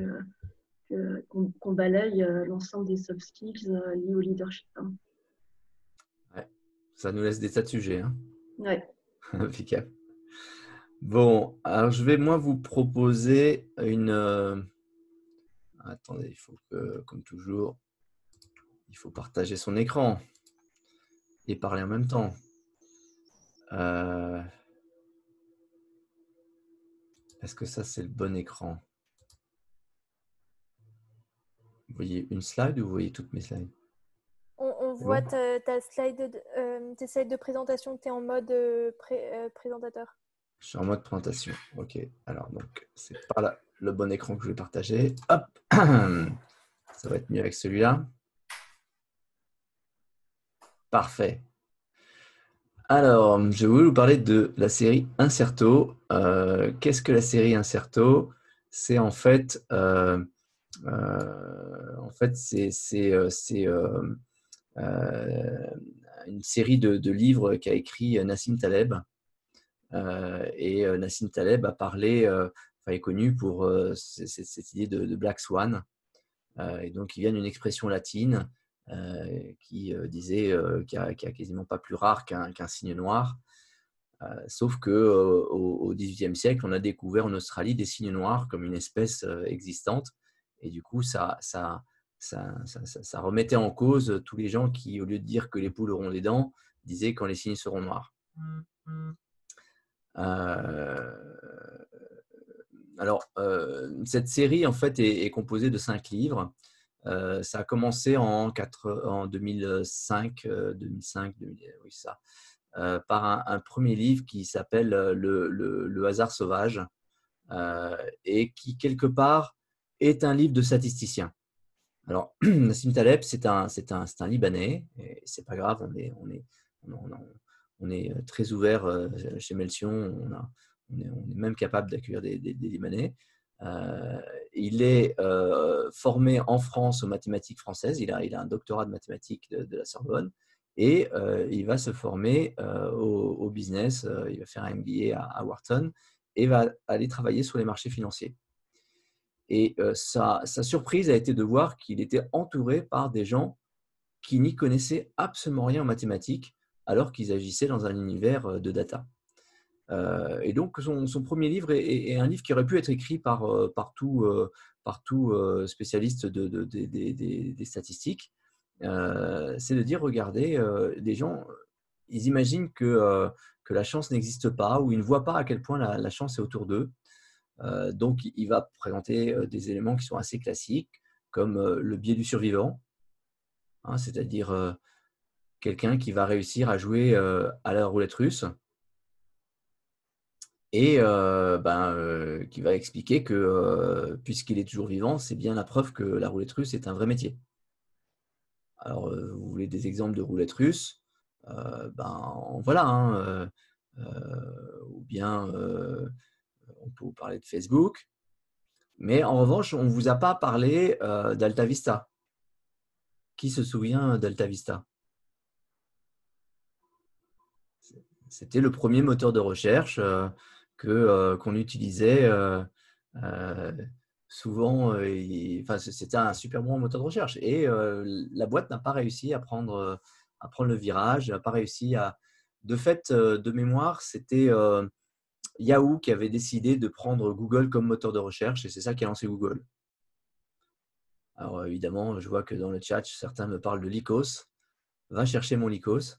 qu'on balaye l'ensemble des soft skills liés au leadership. Hein. Ouais. Ça nous laisse des tas de sujets. Hein. Ouais. Impeccable. Bon, alors je vais moi vous proposer une… Attendez, il faut que, comme toujours, il faut partager son écran et parler en même temps. Est-ce que ça, c'est le bon écran? Vous voyez une slide ou vous voyez toutes mes slides? On voit ta slide, tes slides de présentation, tu es en mode présentateur. Je suis en mode présentation. Ok, alors donc c'est pas là le bon écran que je vais partager. Hop, ça va être mieux avec celui-là. Parfait. Alors, je voulais vous parler de la série Incerto. Qu'est-ce que la série Incerto? C'est en fait, c'est une série de livres qu'a écrit Nassim Taleb. Et Nassim Taleb a parlé, est connu pour cette idée de Black Swan. Et donc, il vient d'une expression latine qui disait qu'il n'y a quasiment pas plus rare qu'un cygne noir. Sauf qu'au au XVIIIe siècle, on a découvert en Australie des cygnes noirs comme une espèce existante. Et du coup, ça remettait en cause tous les gens qui, au lieu de dire que les poules auront des dents, disaient quand les cygnes seront noirs. Alors, cette série, en fait, est composée de 5 livres. Ça a commencé en 2005, 2005 oui, ça. Par un premier livre qui s'appelle le hasard sauvage et qui, quelque part, est un livre de statisticien. Alors, Nassim Taleb, c'est un Libanais, et c'est pas grave, on est très ouvert chez Melsion, on est même capable d'accueillir des Libanais. Il est formé en France aux mathématiques françaises, il a un doctorat de mathématiques de la Sorbonne, et il va se former au business, il va faire un MBA à Wharton et va aller travailler sur les marchés financiers. Et sa surprise a été de voir qu'il était entouré par des gens qui n'y connaissaient absolument rien en mathématiques, alors qu'ils agissaient dans un univers de data. Et donc, son premier livre est un livre qui aurait pu être écrit par tout spécialiste des statistiques. C'est de dire, regardez, des gens, ils imaginent que la chance n'existe pas, ou ils ne voient pas à quel point la chance est autour d'eux. Donc, il va présenter des éléments qui sont assez classiques, comme le biais du survivant, hein, c'est-à-dire quelqu'un qui va réussir à jouer à la roulette russe et qui va expliquer que puisqu'il est toujours vivant, c'est bien la preuve que la roulette russe est un vrai métier. Alors, vous voulez des exemples de roulette russe, voilà, hein, ou bien on peut vous parler de Facebook. Mais en revanche, on ne vous a pas parlé d'Alta Vista. Qui se souvient d'Alta Vista? C'était le premier moteur de recherche qu'on utilisait souvent. C'était un super bon moteur de recherche. Et la boîte n'a pas réussi à prendre le virage, n'a pas réussi à… De fait, de mémoire, c'était… Yahoo qui avait décidé de prendre Google comme moteur de recherche et c'est ça qui a lancé Google. Alors évidemment, je vois que dans le chat, certains me parlent de Lycos. Va chercher mon Lycos.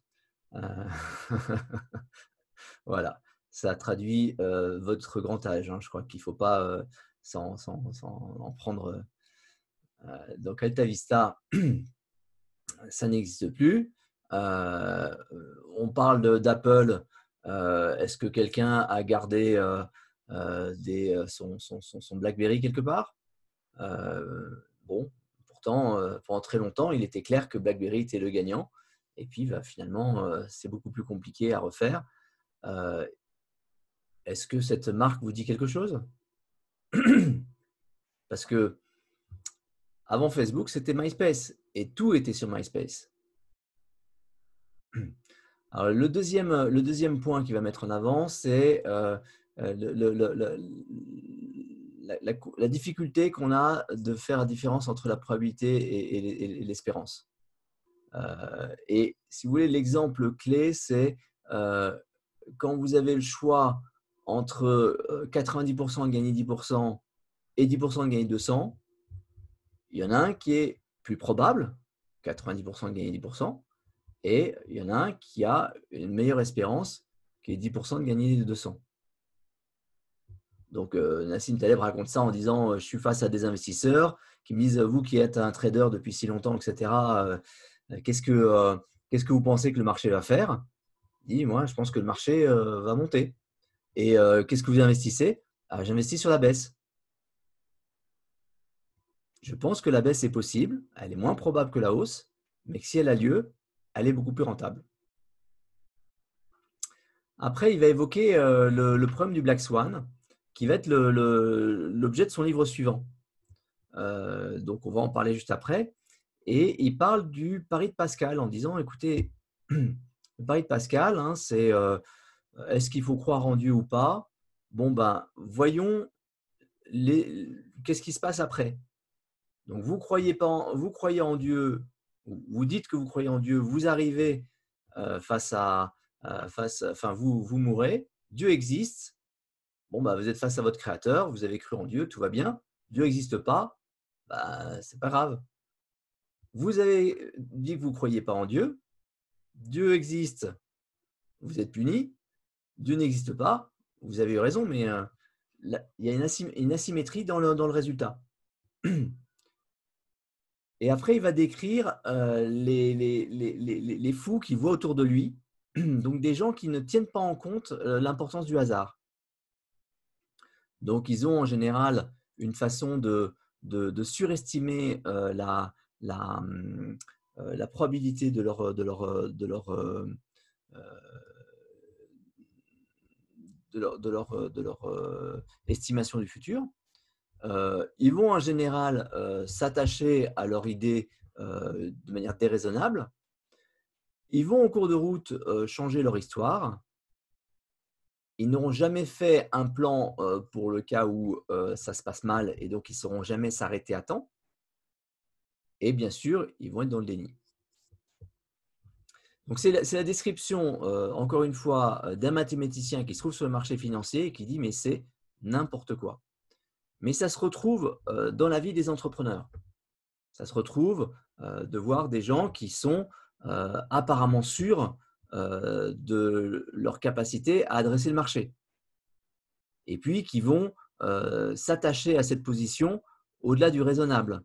Voilà, ça traduit votre grand âge. Hein. Je crois qu'il ne faut pas s'en prendre. Donc Alta Vista, ça n'existe plus. On parle d'Apple. Est-ce que quelqu'un a gardé son BlackBerry quelque part? Bon, pourtant, pendant très longtemps, il était clair que BlackBerry était le gagnant. Et puis, finalement, c'est beaucoup plus compliqué à refaire. Est-ce que cette marque vous dit quelque chose? Parce que avant Facebook, c'était MySpace et tout était sur MySpace. Alors, le deuxième point qu'il va mettre en avant, c'est la difficulté qu'on a de faire la différence entre la probabilité et l'espérance. Et si vous voulez, l'exemple clé, c'est quand vous avez le choix entre 90% de gagner 10% et 10% de gagner 200, il y en a un qui est plus probable, 90% de gagner 10%, et il y en a un qui a une meilleure espérance, qui est 10% de gagner 200. Donc, Nassim Taleb raconte ça en disant « Je suis face à des investisseurs qui me disent « Vous qui êtes un trader depuis si longtemps, etc., qu'est-ce que vous pensez que le marché va faire ?» Il dit « Moi, je pense que le marché va monter. » Et qu'est-ce que vous investissez? J'investis sur la baisse. Je pense que la baisse est possible, elle est moins probable que la hausse, mais que si elle a lieu, elle est beaucoup plus rentable. Après, il va évoquer le problème du Black Swan, qui va être l'objet de son livre suivant. Donc, on va en parler juste après. Et il parle du pari de Pascal en disant, écoutez, le pari de Pascal, hein, c'est est-ce qu'il faut croire en Dieu ou pas? Bon, voyons qu'est-ce qui se passe après. Donc, vous croyez en Dieu, vous dites que vous croyez en Dieu, vous arrivez face à vous mourrez, Dieu existe. Bon, bah, vous êtes face à votre Créateur, vous avez cru en Dieu, tout va bien. Dieu n'existe pas, bah, c'est pas grave. Vous avez dit que vous ne croyez pas en Dieu. Dieu existe, vous êtes puni. Dieu n'existe pas, vous avez eu raison, mais il y a une asymétrie dans le résultat. Et après, il va décrire les fous qui voient autour de lui, donc des gens qui ne tiennent pas en compte l'importance du hasard. Donc, ils ont en général une façon de surestimer la probabilité de leur estimation du futur. Ils vont en général s'attacher à leur idée de manière déraisonnable. Ils vont au cours de route changer leur histoire. Ils n'auront jamais fait un plan pour le cas où ça se passe mal et donc ils ne sauront jamais s'arrêter à temps. Et bien sûr, ils vont être dans le déni. Donc, c'est la description, encore une fois, d'un mathématicien qui se trouve sur le marché financier et qui dit « mais c'est n'importe quoi ». Mais ça se retrouve dans la vie des entrepreneurs. Ça se retrouve de voir des gens qui sont apparemment sûrs de leur capacité à adresser le marché. Et puis qui vont s'attacher à cette position au-delà du raisonnable.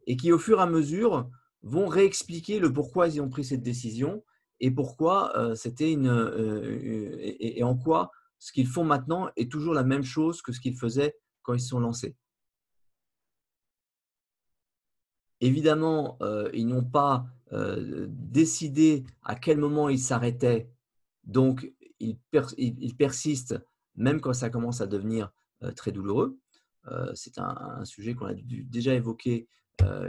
Et qui, au fur et à mesure, vont réexpliquer le pourquoi ils ont pris cette décision et pourquoi c'était et en quoi ce qu'ils font maintenant est toujours la même chose que ce qu'ils faisaient quand ils se sont lancés. Évidemment, ils n'ont pas décidé à quel moment ils s'arrêtaient, donc ils persistent même quand ça commence à devenir très douloureux. C'est un sujet qu'on a déjà évoqué,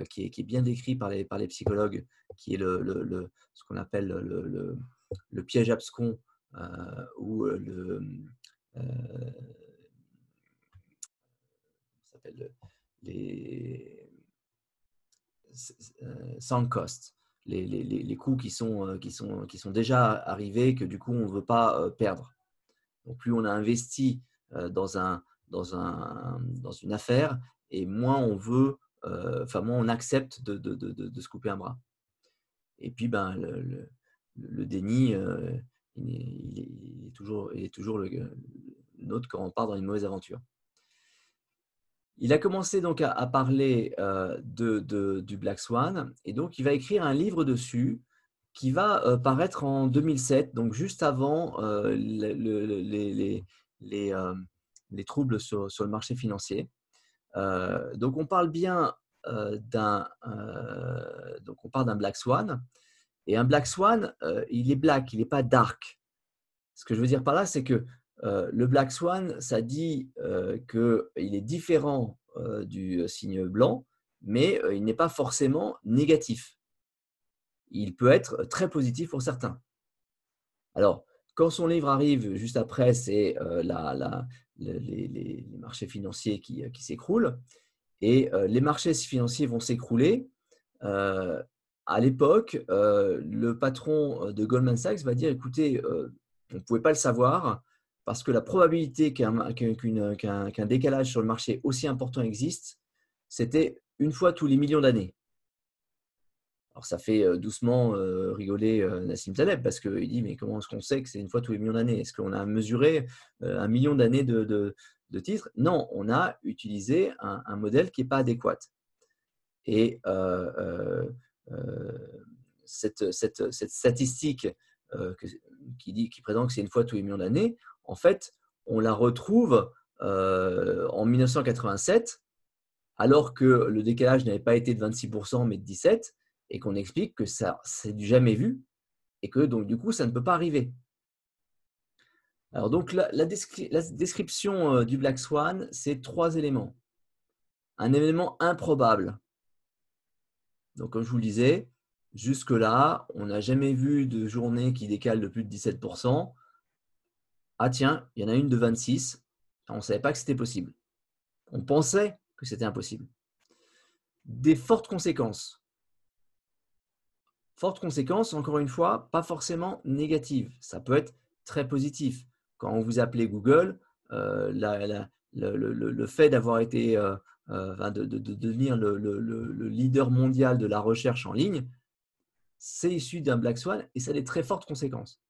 qui est bien décrit par les psychologues, qui est ce qu'on appelle le piège abscon ou les sunk costs, les coûts qui sont déjà arrivés que du coup on ne veut pas perdre. Donc plus on a investi dans une affaire et moins on veut, moins on accepte de se couper un bras. Et puis le déni, il est toujours le nôtre quand on part dans une mauvaise aventure. Il a commencé donc à parler du Black Swan et donc il va écrire un livre dessus qui va paraître en 2007, donc juste avant les troubles sur le marché financier. Donc on parle bien d'un Black Swan, et un Black Swan, il est black, il n'est pas dark. Ce que je veux dire par là, c'est que le Black Swan, ça dit qu'il est différent du signe blanc, mais il n'est pas forcément négatif. Il peut être très positif pour certains. Alors, quand son livre arrive, juste après, c'est les marchés financiers qui s'écroulent. Et les marchés financiers vont s'écrouler. À l'époque, le patron de Goldman Sachs va dire « Écoutez, on ne pouvait pas le savoir parce que la probabilité qu'un décalage sur le marché aussi important existe, c'était une fois tous les millions d'années. » Alors, ça fait doucement rigoler Nassim Taleb parce qu'il dit « Mais comment est-ce qu'on sait que c'est une fois tous les millions d'années? Est-ce qu'on a mesuré 1 million d'années de titres ?» Non, on a utilisé un modèle qui n'est pas adéquat. Et cette statistique qui présente que c'est une fois tous les millions d'années, en fait, on la retrouve en 1987, alors que le décalage n'avait pas été de 26%, mais de 17%, et qu'on explique que ça, c'est du jamais vu, et que donc du coup, ça ne peut pas arriver. Alors donc, la description du Black Swan, c'est 3 éléments. Un événement improbable. Donc, comme je vous le disais, jusque-là, on n'a jamais vu de journée qui décale de plus de 17%. Ah tiens, il y en a une de 26%. On ne savait pas que c'était possible. On pensait que c'était impossible. Des fortes conséquences. Forte conséquence, encore une fois, pas forcément négative. Ça peut être très positif. Quand vous appelez Google, le fait d'avoir été, de devenir le leader mondial de la recherche en ligne, c'est issu d'un Black Swan et ça a des très fortes conséquences.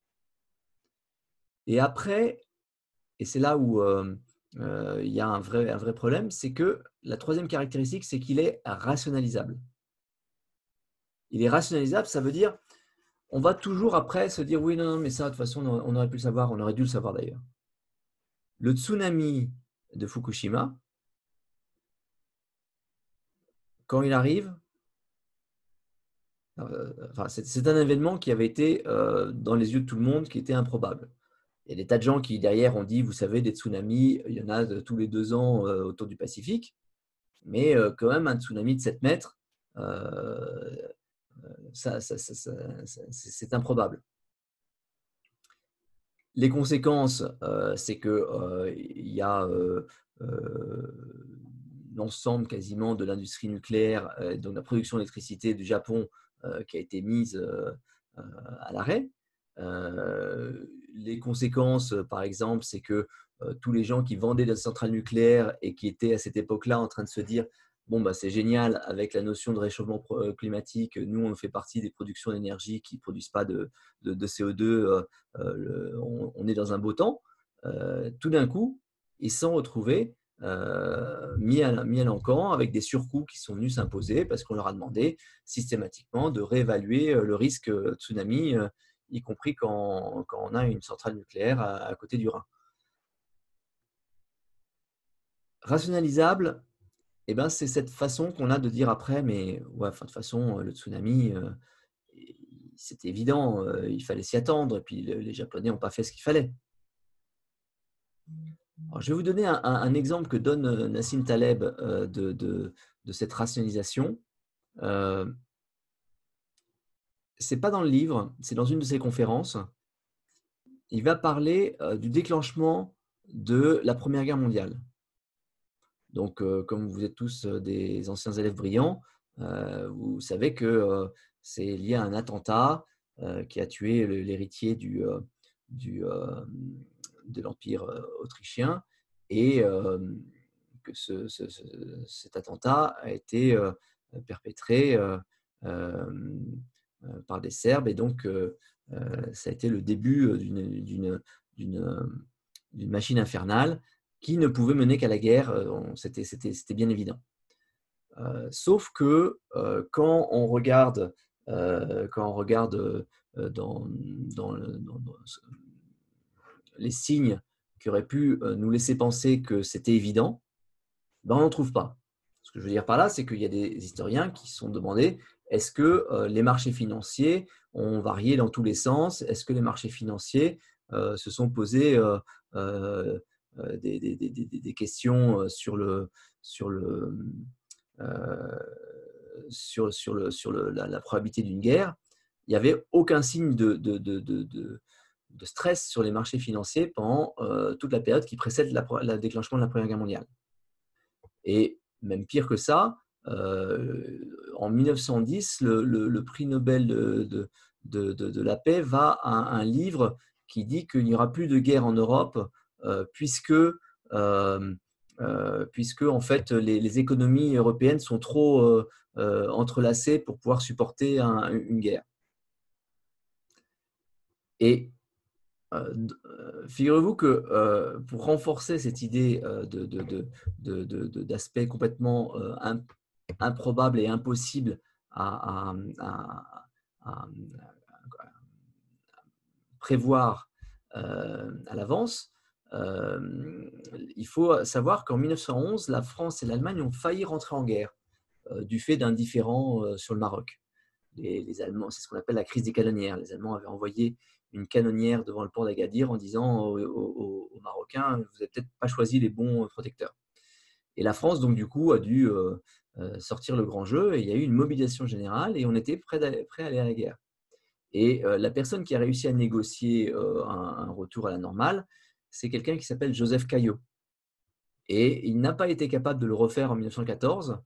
Et après, et c'est là où il y a un vrai problème, c'est que la troisième caractéristique, c'est qu'il est rationalisable. Il est rationalisable, ça veut dire on va toujours après se dire oui, non, mais ça, de toute façon, on aurait pu le savoir, on aurait dû le savoir d'ailleurs. Le tsunami de Fukushima, quand il arrive, c'est un événement qui avait été dans les yeux de tout le monde, qui était improbable. Il y a des tas de gens qui derrière ont dit, vous savez, des tsunamis, il y en a tous les 2 ans autour du Pacifique, mais quand même un tsunami de 7 mètres, c'est improbable. Les conséquences, c'est qu'il y a l'ensemble quasiment de l'industrie nucléaire, donc la production d'électricité du Japon qui a été mise à l'arrêt. Les conséquences, par exemple, c'est que tous les gens qui vendaient des centrales nucléaires et qui étaient à cette époque-là en train de se dire bon, bah, c'est génial avec la notion de réchauffement climatique, nous on fait partie des productions d'énergie qui ne produisent pas de CO2, on est dans un beau temps. Tout d'un coup, ils se sont retrouvés mis à l'encan avec des surcoûts qui sont venus s'imposer parce qu'on leur a demandé systématiquement de réévaluer le risque tsunami, y compris quand on a une centrale nucléaire à côté du Rhin. Rationalisable, eh ben, c'est cette façon qu'on a de dire après, mais ouais, de toute façon, le tsunami, c'était évident, il fallait s'y attendre, et puis les Japonais n'ont pas fait ce qu'il fallait. Alors, je vais vous donner un exemple que donne Nassim Taleb de cette rationalisation. Ce n'est pas dans le livre, c'est dans une de ses conférences. Il va parler du déclenchement de la Première Guerre mondiale. Donc, comme vous êtes tous des anciens élèves brillants, vous savez que c'est lié à un attentat qui a tué l'héritier de l'Empire autrichien et que cet attentat a été perpétré par des Serbes et donc ça a été le début d'une machine infernale qui ne pouvait mener qu'à la guerre, c'était bien évident. Sauf que quand on regarde dans les signes qui auraient pu nous laisser penser que c'était évident, ben on n'en trouve pas. Ce que je veux dire par là, c'est qu'il y a des historiens qui se sont demandé est-ce que les marchés financiers ont varié dans tous les sens? Est-ce que les marchés financiers se sont posés des questions sur la probabilité d'une guerre? Il n'y avait aucun signe de stress sur les marchés financiers pendant toute la période qui précède le déclenchement de la Première Guerre mondiale. Et même pire que ça, en 1910, le prix Nobel de la paix va à un livre qui dit qu'il n'y aura plus de guerre en Europe puisque en fait, les économies européennes sont trop entrelacées pour pouvoir supporter une guerre. Et figurez-vous que pour renforcer cette idée d'aspect complètement improbable et impossible à prévoir à l'avance, il faut savoir qu'en 1911, la France et l'Allemagne ont failli rentrer en guerre du fait d'un différend sur le Maroc. Les Allemands, c'est ce qu'on appelle la crise des canonnières. Les Allemands avaient envoyé une canonnière devant le port d'Agadir en disant aux Marocains, vous n'avez peut-être pas choisi les bons protecteurs. Et la France, donc, du coup, a dû sortir le grand jeu et il y a eu une mobilisation générale et on était prêt à aller à la guerre. Et la personne qui a réussi à négocier un retour à la normale, c'est quelqu'un qui s'appelle Joseph Caillot. Et il n'a pas été capable de le refaire en 1914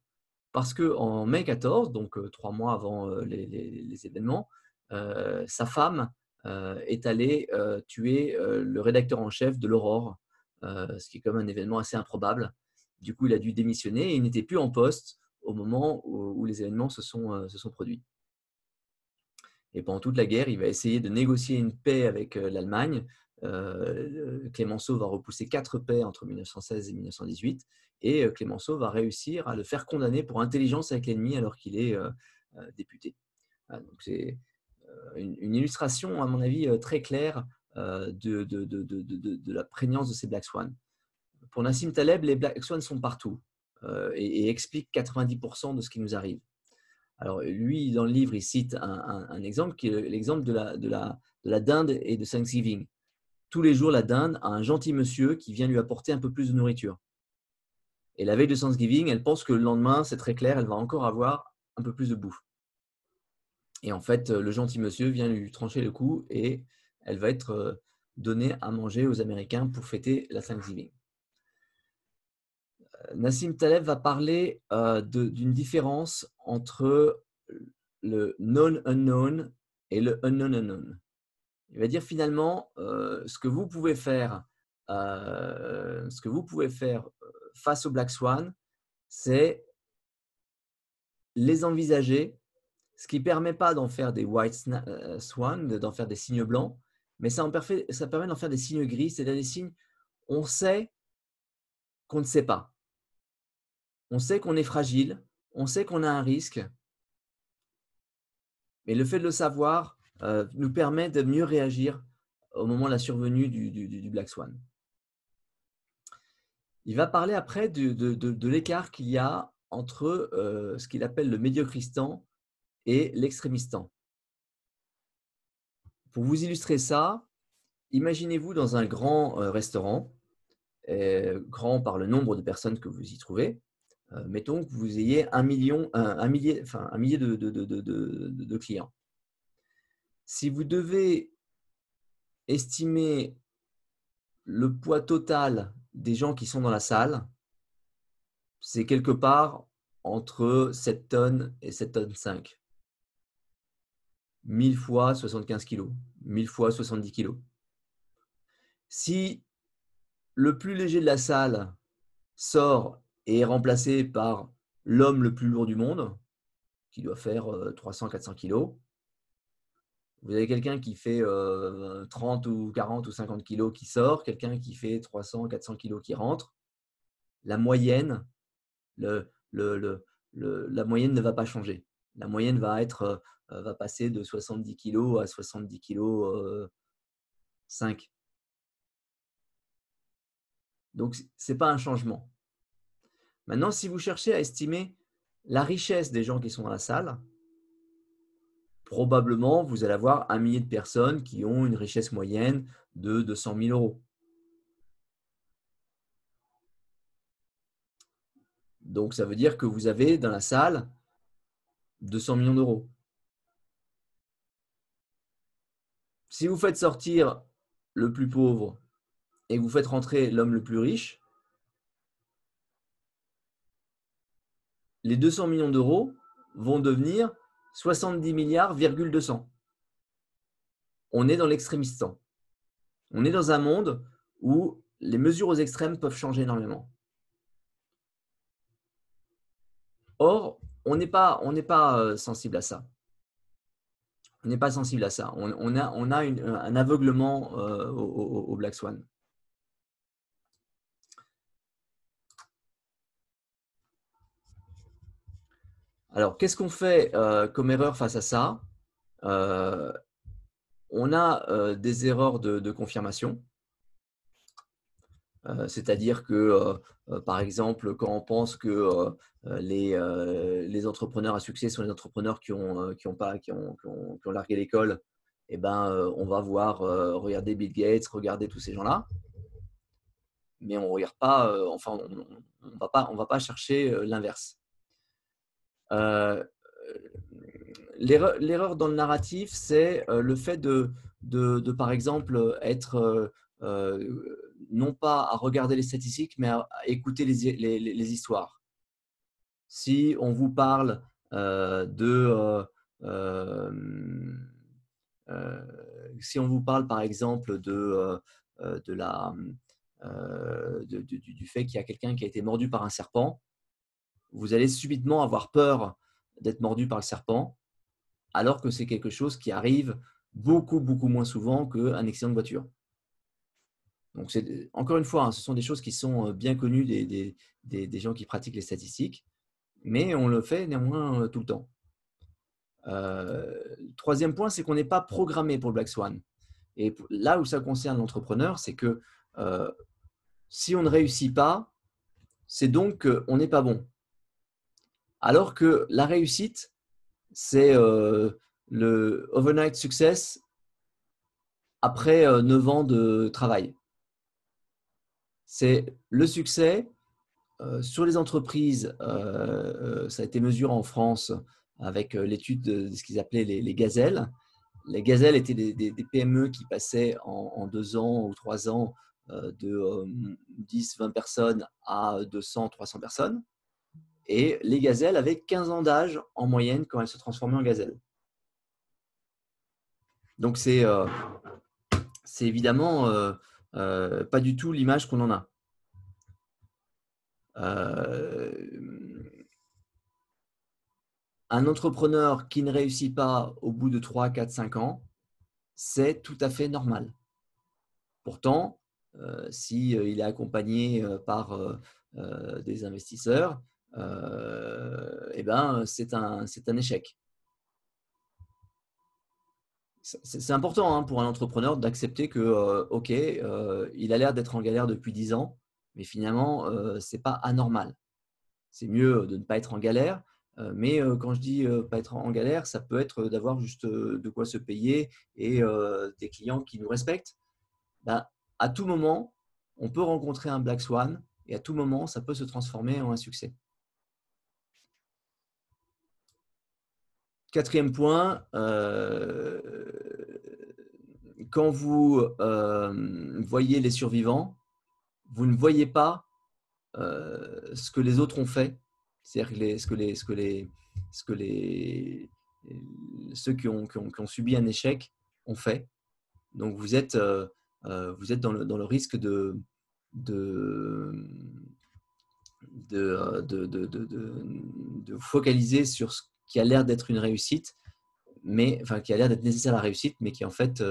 Parce qu'en mai 14, donc 3 mois avant les événements, sa femme est allée tuer le rédacteur en chef de l'Aurore, ce qui est quand même un événement assez improbable. Du coup, il a dû démissionner et il n'était plus en poste au moment où les événements se sont produits. Et pendant toute la guerre, il va essayer de négocier une paix avec l'Allemagne. Clémenceau va repousser 4 paix entre 1916 et 1918. Et Clémenceau va réussir à le faire condamner pour intelligence avec l'ennemi alors qu'il est député. Donc c'est une illustration, à mon avis, très claire de la prégnance de ces Black Swans. Pour Nassim Taleb, les Black Swans sont partout et expliquent 90% de ce qui nous arrive. Alors lui, dans le livre, il cite un exemple qui est l'exemple de la dinde et de Thanksgiving. Tous les jours, la dinde a un gentil monsieur qui vient lui apporter un peu plus de nourriture. Et la veille de Thanksgiving, elle pense que le lendemain, c'est très clair, elle va encore avoir un peu plus de bouffe. Et en fait, le gentil monsieur vient lui trancher le cou et elle va être donnée à manger aux Américains pour fêter la Thanksgiving. Nassim Taleb va parler d'une différence entre le known unknown et le unknown unknown. Il va dire finalement ce que vous pouvez faire face aux Black Swan, c'est les envisager, ce qui ne permet pas d'en faire des white swan, d'en faire des signes blancs, mais ça permet d'en faire des signes gris, c'est-à-dire des signes, on sait qu'on ne sait pas. On sait qu'on est fragile, on sait qu'on a un risque, mais le fait de le savoir nous permet de mieux réagir au moment de la survenue du Black Swan. Il va parler après de l'écart qu'il y a entre ce qu'il appelle le médiocristan et l'extrémistan. Pour vous illustrer ça, imaginez-vous dans un grand restaurant, grand par le nombre de personnes que vous y trouvez. Mettons que vous ayez un millier de clients. Si vous devez estimer le poids total des gens qui sont dans la salle, c'est quelque part entre 7 tonnes et 7 tonnes 5. 1000 fois 75 kg, 1000 fois 70 kg. Si le plus léger de la salle sort et est remplacé par l'homme le plus lourd du monde, qui doit faire 300-400 kg, vous avez quelqu'un qui fait 30 ou 40 ou 50 kg qui sort, quelqu'un qui fait 300-400 kg qui rentre. La moyenne, la moyenne ne va pas changer. La moyenne va passer de 70 kg à 70 kg 5. Donc, ce n'est pas un changement. Maintenant, si vous cherchez à estimer la richesse des gens qui sont dans la salle, probablement, vous allez avoir 1 millier de personnes qui ont une richesse moyenne de 200 000 euros. Donc, ça veut dire que vous avez dans la salle 200 millions d'euros. Si vous faites sortir le plus pauvre et que vous faites rentrer l'homme le plus riche, les 200 millions d'euros vont devenir 70 milliards,200. On est dans l'extrémistan. On est dans un monde où les mesures aux extrêmes peuvent changer énormément. Or, on n'est pas sensible à ça. On n'est pas sensible à ça. On a un aveuglement au Black Swan. Alors, qu'est-ce qu'on fait comme erreur face à ça? On a des erreurs de confirmation. C'est-à-dire que, par exemple, quand on pense que les entrepreneurs à succès sont les entrepreneurs qui ont largué l'école, eh ben, on va voir regarder Bill Gates, regarder tous ces gens-là, mais on regarde pas, on va pas chercher l'inverse. L'erreur dans le narratif, c'est le fait de par exemple, être non pas à regarder les statistiques, mais à écouter les histoires. Si on vous parle si on vous parle par exemple du fait qu'il y a quelqu'un qui a été mordu par un serpent, vous allez subitement avoir peur d'être mordu par le serpent, alors que c'est quelque chose qui arrive beaucoup, beaucoup moins souvent qu'un accident de voiture. Donc, encore une fois, ce sont des choses qui sont bien connues des gens qui pratiquent les statistiques, mais on le fait néanmoins tout le temps. Troisième point, c'est qu'on n'est pas programmé pour le Black Swan. Et là où ça concerne l'entrepreneur, c'est que si on ne réussit pas, c'est donc qu'on n'est pas bon. Alors que la réussite, c'est le overnight success après 9 ans de travail. C'est le succès sur les entreprises. Ça a été mesuré en France avec l'étude de ce qu'ils appelaient les gazelles. Les gazelles étaient des PME qui passaient en 2 ans ou 3 ans de 10-20 personnes à 200-300 personnes. Et les gazelles avaient 15 ans d'âge en moyenne quand elles se transformaient en gazelles. Donc, c'est évidemment pas du tout l'image qu'on en a. Un entrepreneur qui ne réussit pas au bout de 3, 4, 5 ans, c'est tout à fait normal. Pourtant, s'il est accompagné par des investisseurs, c'est un échec. C'est important pour un entrepreneur d'accepter que, OK, il a l'air d'être en galère depuis 10 ans, mais finalement, ce n'est pas anormal. C'est mieux de ne pas être en galère, mais quand je dis pas être en galère, ça peut être d'avoir juste de quoi se payer et des clients qui nous respectent. À tout moment, on peut rencontrer un Black Swan et à tout moment, ça peut se transformer en un succès. Quatrième point, quand vous voyez les survivants, vous ne voyez pas ce que les autres ont fait, c'est-à-dire ceux qui ont subi un échec ont fait. Donc vous êtes dans le risque de vous focaliser sur ce qui a l'air d'être une réussite, qui a l'air d'être nécessaire à la réussite, mais qui en fait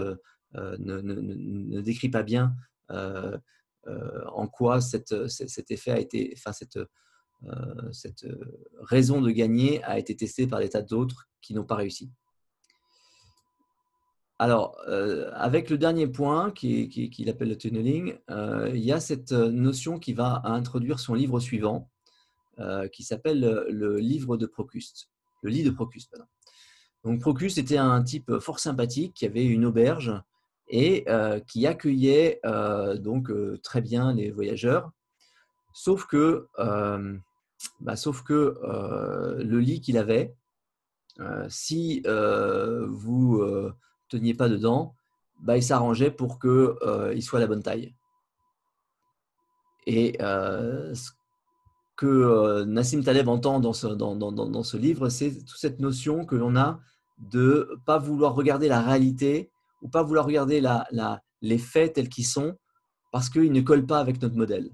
ne décrit pas bien en quoi cet effet a été, cette raison de gagner a été testée par des tas d'autres qui n'ont pas réussi. Alors, avec le dernier point qu'il appelle le tunneling, il y a cette notion qui va introduire son livre suivant, qui s'appelle le livre de Procuste. Le lit de Procuste, pardon. Donc, Procuste était un type fort sympathique qui avait une auberge et qui accueillait très bien les voyageurs, sauf que le lit qu'il avait, si vous teniez pas dedans, il s'arrangeait pour qu'il soit à la bonne taille. Et ce que Nassim Taleb entend dans ce livre, c'est toute cette notion que l'on a de ne pas vouloir regarder la réalité ou pas vouloir regarder les faits tels qu'ils sont parce qu'ils ne collent pas avec notre modèle.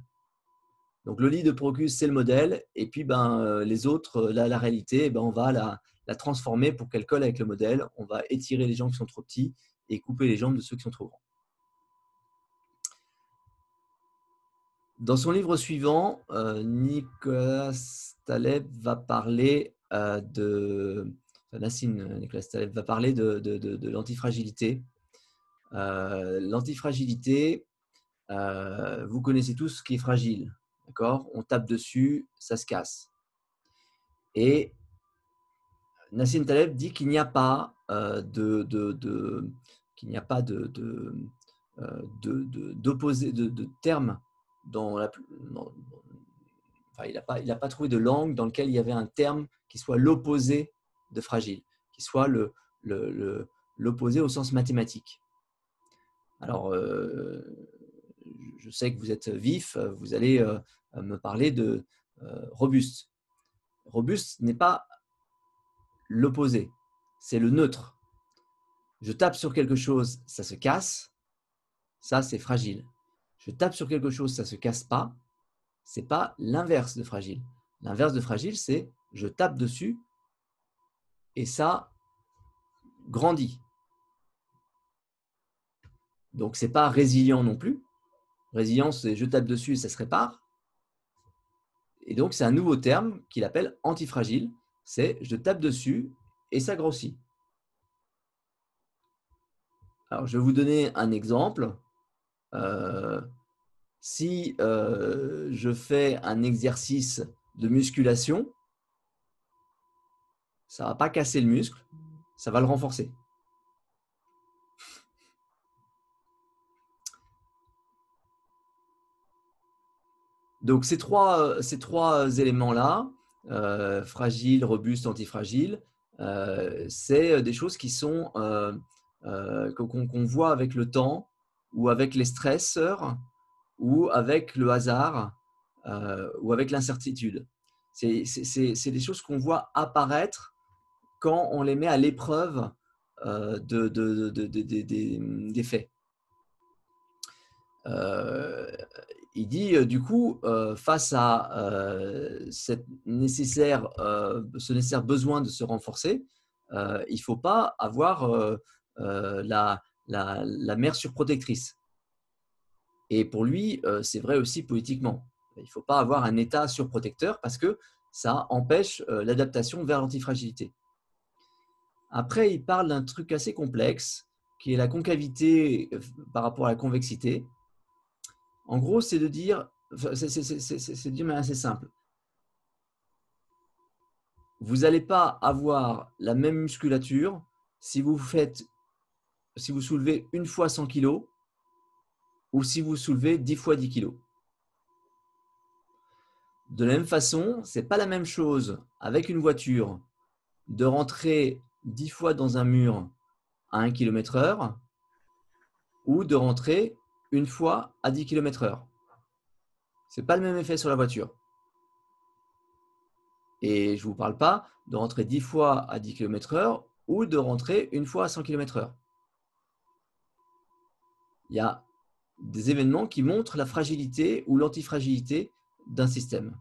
Donc, le lit de Procuste, c'est le modèle, et puis les autres, la réalité, on va la transformer pour qu'elle colle avec le modèle. On va étirer les gens qui sont trop petits et couper les jambes de ceux qui sont trop grands. Dans son livre suivant, Nicolas Taleb va parler Nicolas Taleb va parler de l'antifragilité. L'antifragilité, vous connaissez tous ce qui est fragile. D'accord ? On tape dessus, ça se casse. Et Nassim Taleb dit qu'il n'y a pas de terme il n'a pas trouvé de langue dans laquelle il y avait un terme qui soit l'opposé de fragile, qui soit l'opposé au sens mathématique. Alors, je sais que vous êtes vif, vous allez me parler de robuste. Robuste n'est pas l'opposé, c'est le neutre. Je tape sur quelque chose, ça se casse, ça c'est fragile. Je tape sur quelque chose, ça ne se casse pas, ce n'est pas l'inverse de fragile. L'inverse de fragile, c'est je tape dessus et ça grandit. Donc, ce n'est pas résilient non plus. Résilience, c'est je tape dessus et ça se répare. Et donc, c'est un nouveau terme qu'il appelle antifragile. C'est je tape dessus et ça grossit. Alors, je vais vous donner un exemple. Si je fais un exercice de musculation, ça ne va pas casser le muscle, ça va le renforcer. Donc, ces trois éléments-là, fragile, robuste, antifragile, c'est des choses qui sont qu'on voit avec le temps ou avec les stresseurs ou avec le hasard ou avec l'incertitude. C'est des choses qu'on voit apparaître quand on les met à l'épreuve des faits. Il dit du coup, face à ce nécessaire besoin de se renforcer, il ne faut pas avoir la mère surprotectrice. Et pour lui, c'est vrai aussi politiquement. Il ne faut pas avoir un État surprotecteur parce que ça empêche l'adaptation vers l'antifragilité. Après, il parle d'un truc assez complexe qui est la concavité par rapport à la convexité. En gros, c'est de dire, c'est de dire mais assez simple. Vous n'allez pas avoir la même musculature si vous soulevez une fois 100 kg ou si vous soulevez 10 fois 10 kg. De la même façon, ce n'est pas la même chose avec une voiture de rentrer 10 fois dans un mur à 1 km/h ou de rentrer une fois à 10 km/h. Ce n'est pas le même effet sur la voiture. Et je ne vous parle pas de rentrer 10 fois à 10 km/h ou de rentrer une fois à 100 km/h. Il y a des événements qui montrent la fragilité ou l'antifragilité d'un système.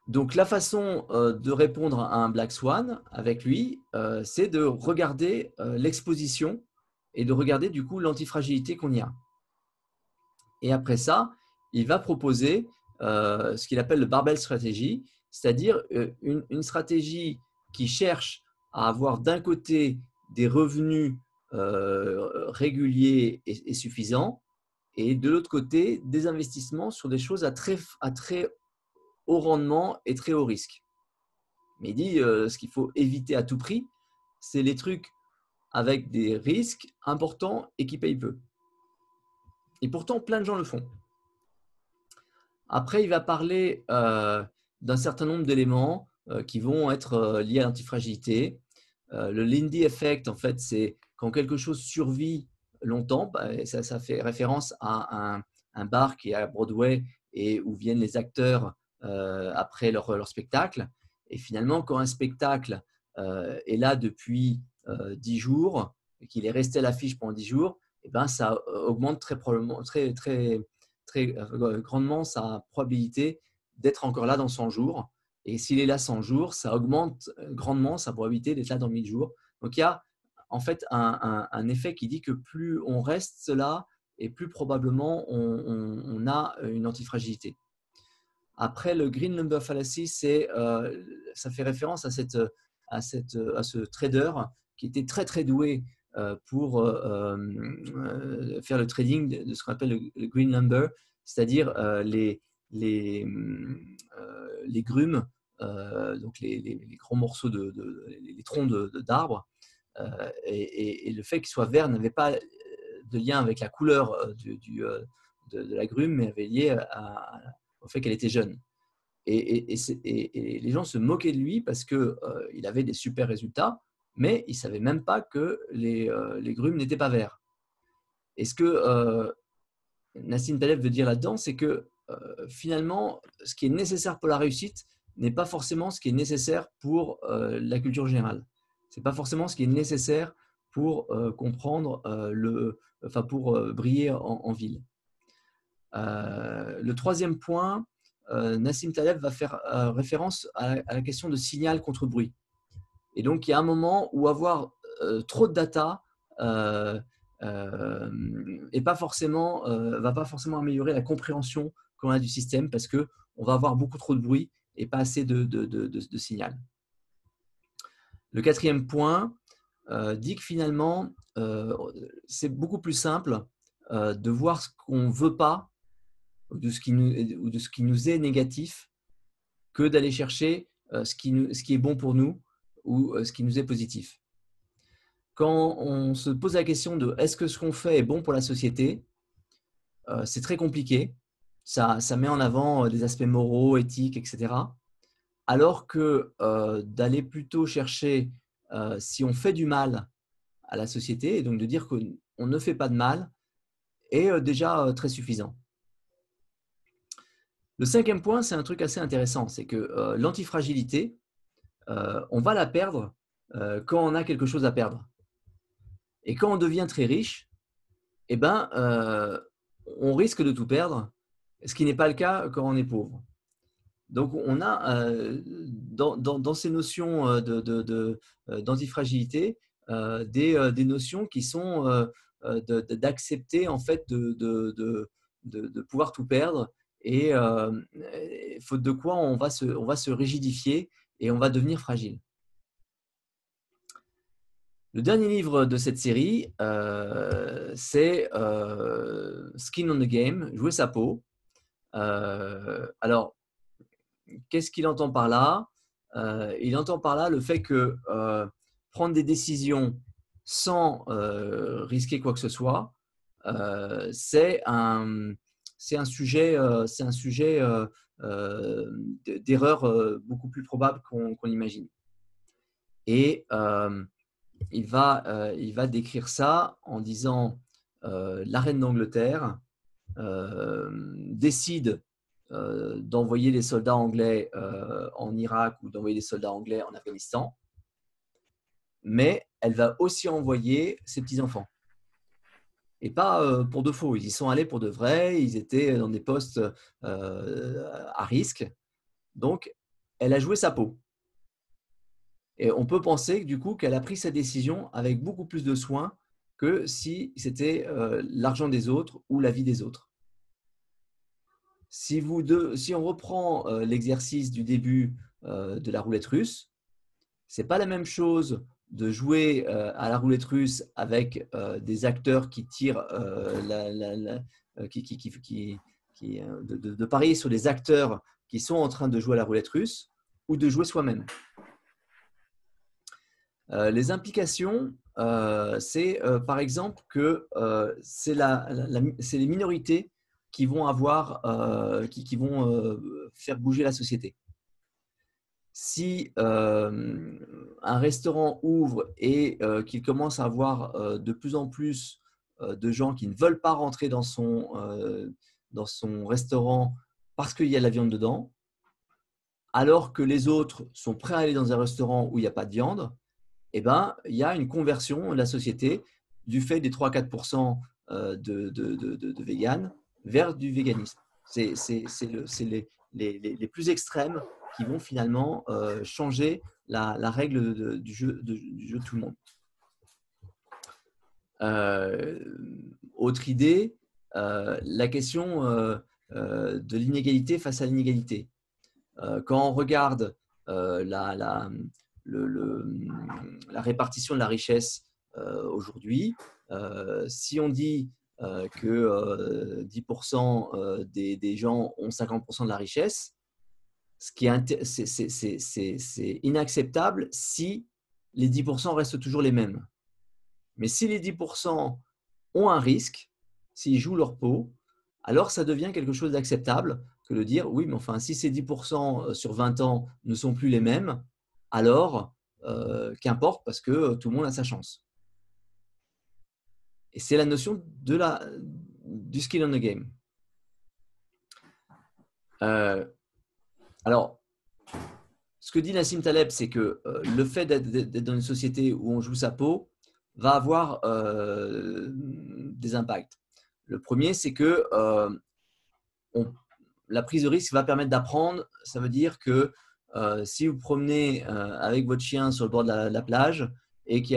Donc, la façon de répondre à un Black Swan avec lui, c'est de regarder l'exposition et de regarder du coup l'antifragilité qu'on y a. Et après ça, il va proposer ce qu'il appelle le barbell strategy, c'est-à-dire une stratégie qui cherche à avoir d'un côté des revenus réguliers et suffisants et de l'autre côté des investissements sur des choses à très haut rendement et très haut risque. Mais il dit ce qu'il faut éviter à tout prix, c'est les trucs avec des risques importants et qui payent peu. Et pourtant, plein de gens le font. Après, il va parler d'un certain nombre d'éléments qui vont être liés à l'antifragilité. Le Lindy Effect, en fait, c'est quand quelque chose survit longtemps. Ça fait référence à un bar qui est à Broadway et où viennent les acteurs après leur spectacle. Et finalement, quand un spectacle est là depuis 10 jours et qu'il est resté à l'affiche pendant 10 jours, eh ben, ça augmente très grandement sa probabilité d'être encore là dans 100 jours. Et s'il est là 100 jours, ça augmente grandement sa probabilité d'être là dans 1000 jours. Donc, il y a en fait un effet qui dit que plus on reste là et plus probablement on a une antifragilité. Après, le Green Number Fallacy, ça fait référence à ce trader qui était très doué pour faire le trading de ce qu'on appelle le Green Number, c'est-à-dire les grumes, donc les gros morceaux les troncs d'arbres, et le fait qu'il soit vert n'avait pas de lien avec la couleur de la grume, mais avait lié au fait qu'elle était jeune. Et les gens se moquaient de lui parce qu'il avait des super résultats, mais ils ne savaient même pas que les grumes n'étaient pas verts. Est-ce Nassim Taleb veut dire là-dedans, c'est que finalement, ce qui est nécessaire pour la réussite n'est pas forcément ce qui est nécessaire pour la culture générale. Ce n'est pas forcément ce qui est nécessaire pour comprendre pour briller en ville. Le troisième point, Nassim Taleb va faire référence à la question de signal contre bruit. Et donc, il y a un moment où avoir trop de data va pas forcément améliorer la compréhension qu'on a du système parce qu'on va avoir beaucoup trop de bruit et pas assez de signal. Le quatrième point dit que finalement, c'est beaucoup plus simple de voir ce qu'on ne veut pas ou de ce qui nous est négatif que d'aller chercher ce qui est bon pour nous ou ce qui nous est positif. Quand on se pose la question de est-ce que ce qu'on fait est bon pour la société, c'est très compliqué. Ça met en avant des aspects moraux, éthiques, etc. Alors que d'aller plutôt chercher si on fait du mal à la société, et donc de dire qu'on ne fait pas de mal, est déjà très suffisant. Le cinquième point, c'est un truc assez intéressant, c'est que l'antifragilité, on va la perdre quand on a quelque chose à perdre. Et quand on devient très riche, eh ben, on risque de tout perdre, ce qui n'est pas le cas quand on est pauvre. Donc, on a dans ces notions d'antifragilité des notions qui sont d'accepter en fait de pouvoir tout perdre et faute de quoi on va se rigidifier et on va devenir fragile. Le dernier livre de cette série, c'est Skin on the Game, jouer sa peau. Alors, qu'est-ce qu'il entend par là? Il entend par là le fait que prendre des décisions sans risquer quoi que ce soit, c'est un sujet d'erreur beaucoup plus probable qu'on imagine. Et il va décrire ça en disant la reine d'Angleterre décide d'envoyer des soldats anglais en Irak ou d'envoyer des soldats anglais en Afghanistan, mais elle va aussi envoyer ses petits-enfants. Et pas pour de faux, ils y sont allés pour de vrai, ils étaient dans des postes à risque, donc elle a joué sa peau. Et on peut penser du coup qu'elle a pris sa décision avec beaucoup plus de soin que si c'était l'argent des autres ou la vie des autres. Si on reprend l'exercice du début de la roulette russe, ce n'est pas la même chose de jouer à la roulette russe avec des acteurs qui tirent, de parier sur des acteurs qui sont en train de jouer à la roulette russe ou de jouer soi-même. Les implications, c'est par exemple que c'est les minorités qui vont faire bouger la société. Si un restaurant ouvre et qu'il commence à avoir de plus en plus de gens qui ne veulent pas rentrer dans son restaurant parce qu'il y a de la viande dedans, alors que les autres sont prêts à aller dans un restaurant où il n'y a pas de viande, eh ben, il y a une conversion de la société du fait des 3-4% de véganes vers du véganisme. C'est les plus extrêmes qui vont finalement changer la règle du jeu de tout le monde. Autre idée, la question de l'inégalité face à l'inégalité. Quand on regarde la répartition de la richesse aujourd'hui, si on dit que 10% des gens ont 50% de la richesse, c'est inacceptable si les 10% restent toujours les mêmes. Mais si les 10% ont un risque, s'ils jouent leur peau, alors ça devient quelque chose d'acceptable que de dire oui, mais enfin, si ces 10% sur 20 ans ne sont plus les mêmes, alors qu'importe parce que tout le monde a sa chance. Et c'est la notion du skin on the game. Alors, ce que dit Nassim Taleb, c'est que le fait d'être dans une société où on joue sa peau va avoir des impacts. Le premier, c'est que la prise de risque va permettre d'apprendre. Ça veut dire que si vous promenez avec votre chien sur le bord de la plage et qui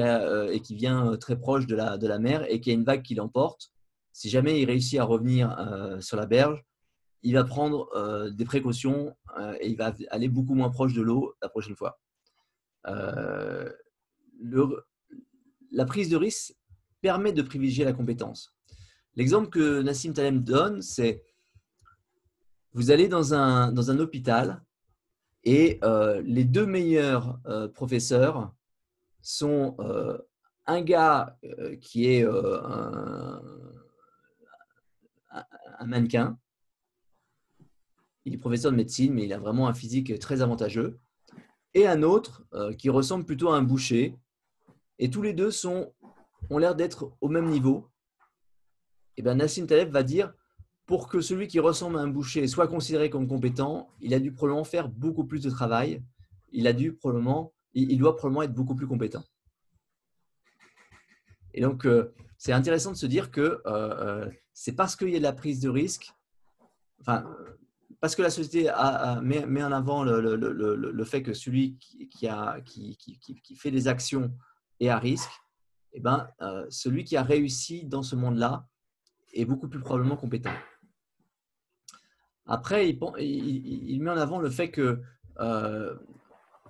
vient très proche de la mer et qu'il y a une vague qui l'emporte, si jamais il réussit à revenir sur la berge, il va prendre des précautions et il va aller beaucoup moins proche de l'eau la prochaine fois. La prise de risque permet de privilégier la compétence. L'exemple que Nassim Taleb donne, c'est vous allez dans un hôpital et les deux meilleurs professeurs sont un gars qui est un mannequin. Il est professeur de médecine, mais il a vraiment un physique très avantageux. Et un autre qui ressemble plutôt à un boucher. Et tous les deux ont l'air d'être au même niveau. Et bien Nassim Taleb va dire, pour que celui qui ressemble à un boucher soit considéré comme compétent, il a dû probablement faire beaucoup plus de travail. Il doit probablement être beaucoup plus compétent. Et donc, c'est intéressant de se dire que c'est parce qu'il y a de la prise de risque, parce que la société met en avant le fait que celui qui fait des actions est à risque, et celui qui a réussi dans ce monde-là est beaucoup plus probablement compétent. Après, il met en avant le fait que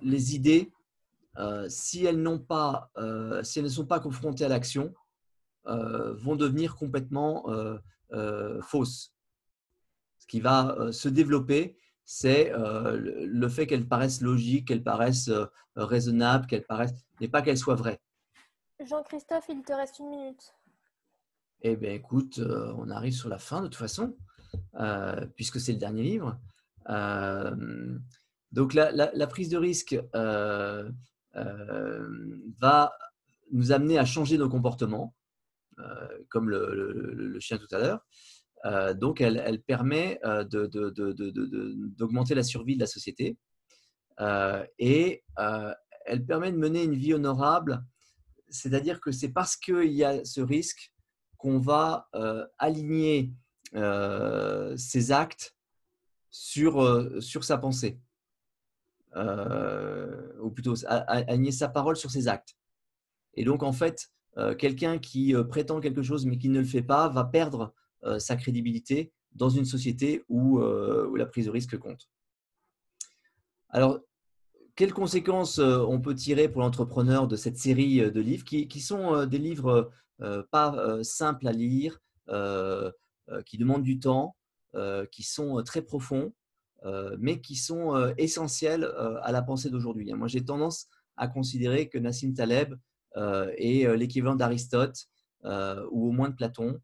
les idées, si elles ne sont pas confrontées à l'action, vont devenir complètement fausses. Ce qui va se développer, c'est le fait qu'elles paraissent logiques, qu'elles paraissent raisonnables, mais pas qu'elles soient vraies. Jean-Christophe, il te reste 1 minute. Eh bien, écoute, on arrive sur la fin de toute façon, puisque c'est le dernier livre. Donc, la prise de risque va nous amener à changer nos comportements, comme le chien tout à l'heure. Donc, elle permet d'augmenter la survie de la société et elle permet de mener une vie honorable. C'est-à-dire que c'est parce qu'il y a ce risque qu'on va aligner ses actes sur sa pensée, ou plutôt aligner sa parole sur ses actes. Et donc, en fait, quelqu'un qui prétend quelque chose mais qui ne le fait pas va perdre sa crédibilité dans une société où la prise de risque compte. Alors, quelles conséquences on peut tirer pour l'entrepreneur de cette série de livres qui sont des livres pas simples à lire, qui demandent du temps, qui sont très profonds, mais qui sont essentiels à la pensée d'aujourd'hui. Moi, j'ai tendance à considérer que Nassim Taleb est l'équivalent d'Aristote ou au moins de Platon.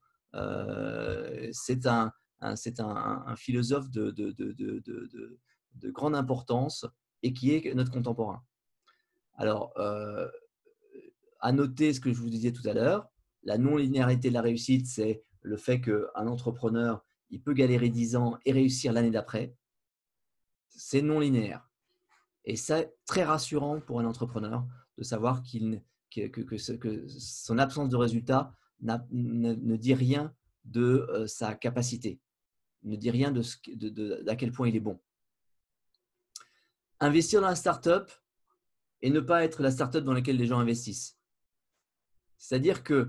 C'est un philosophe de grande importance et qui est notre contemporain. Alors, à noter ce que je vous disais tout à l'heure, la non-linéarité de la réussite, c'est le fait qu'un entrepreneur, il peut galérer 10 ans et réussir l'année d'après. C'est non linéaire. Et c'est très rassurant pour un entrepreneur de savoir que son absence de résultat ne dit rien de sa capacité, ne dit rien d'à quel point il est bon. Investir dans la start-up et ne pas être la start-up dans laquelle les gens investissent. C'est-à-dire qu'il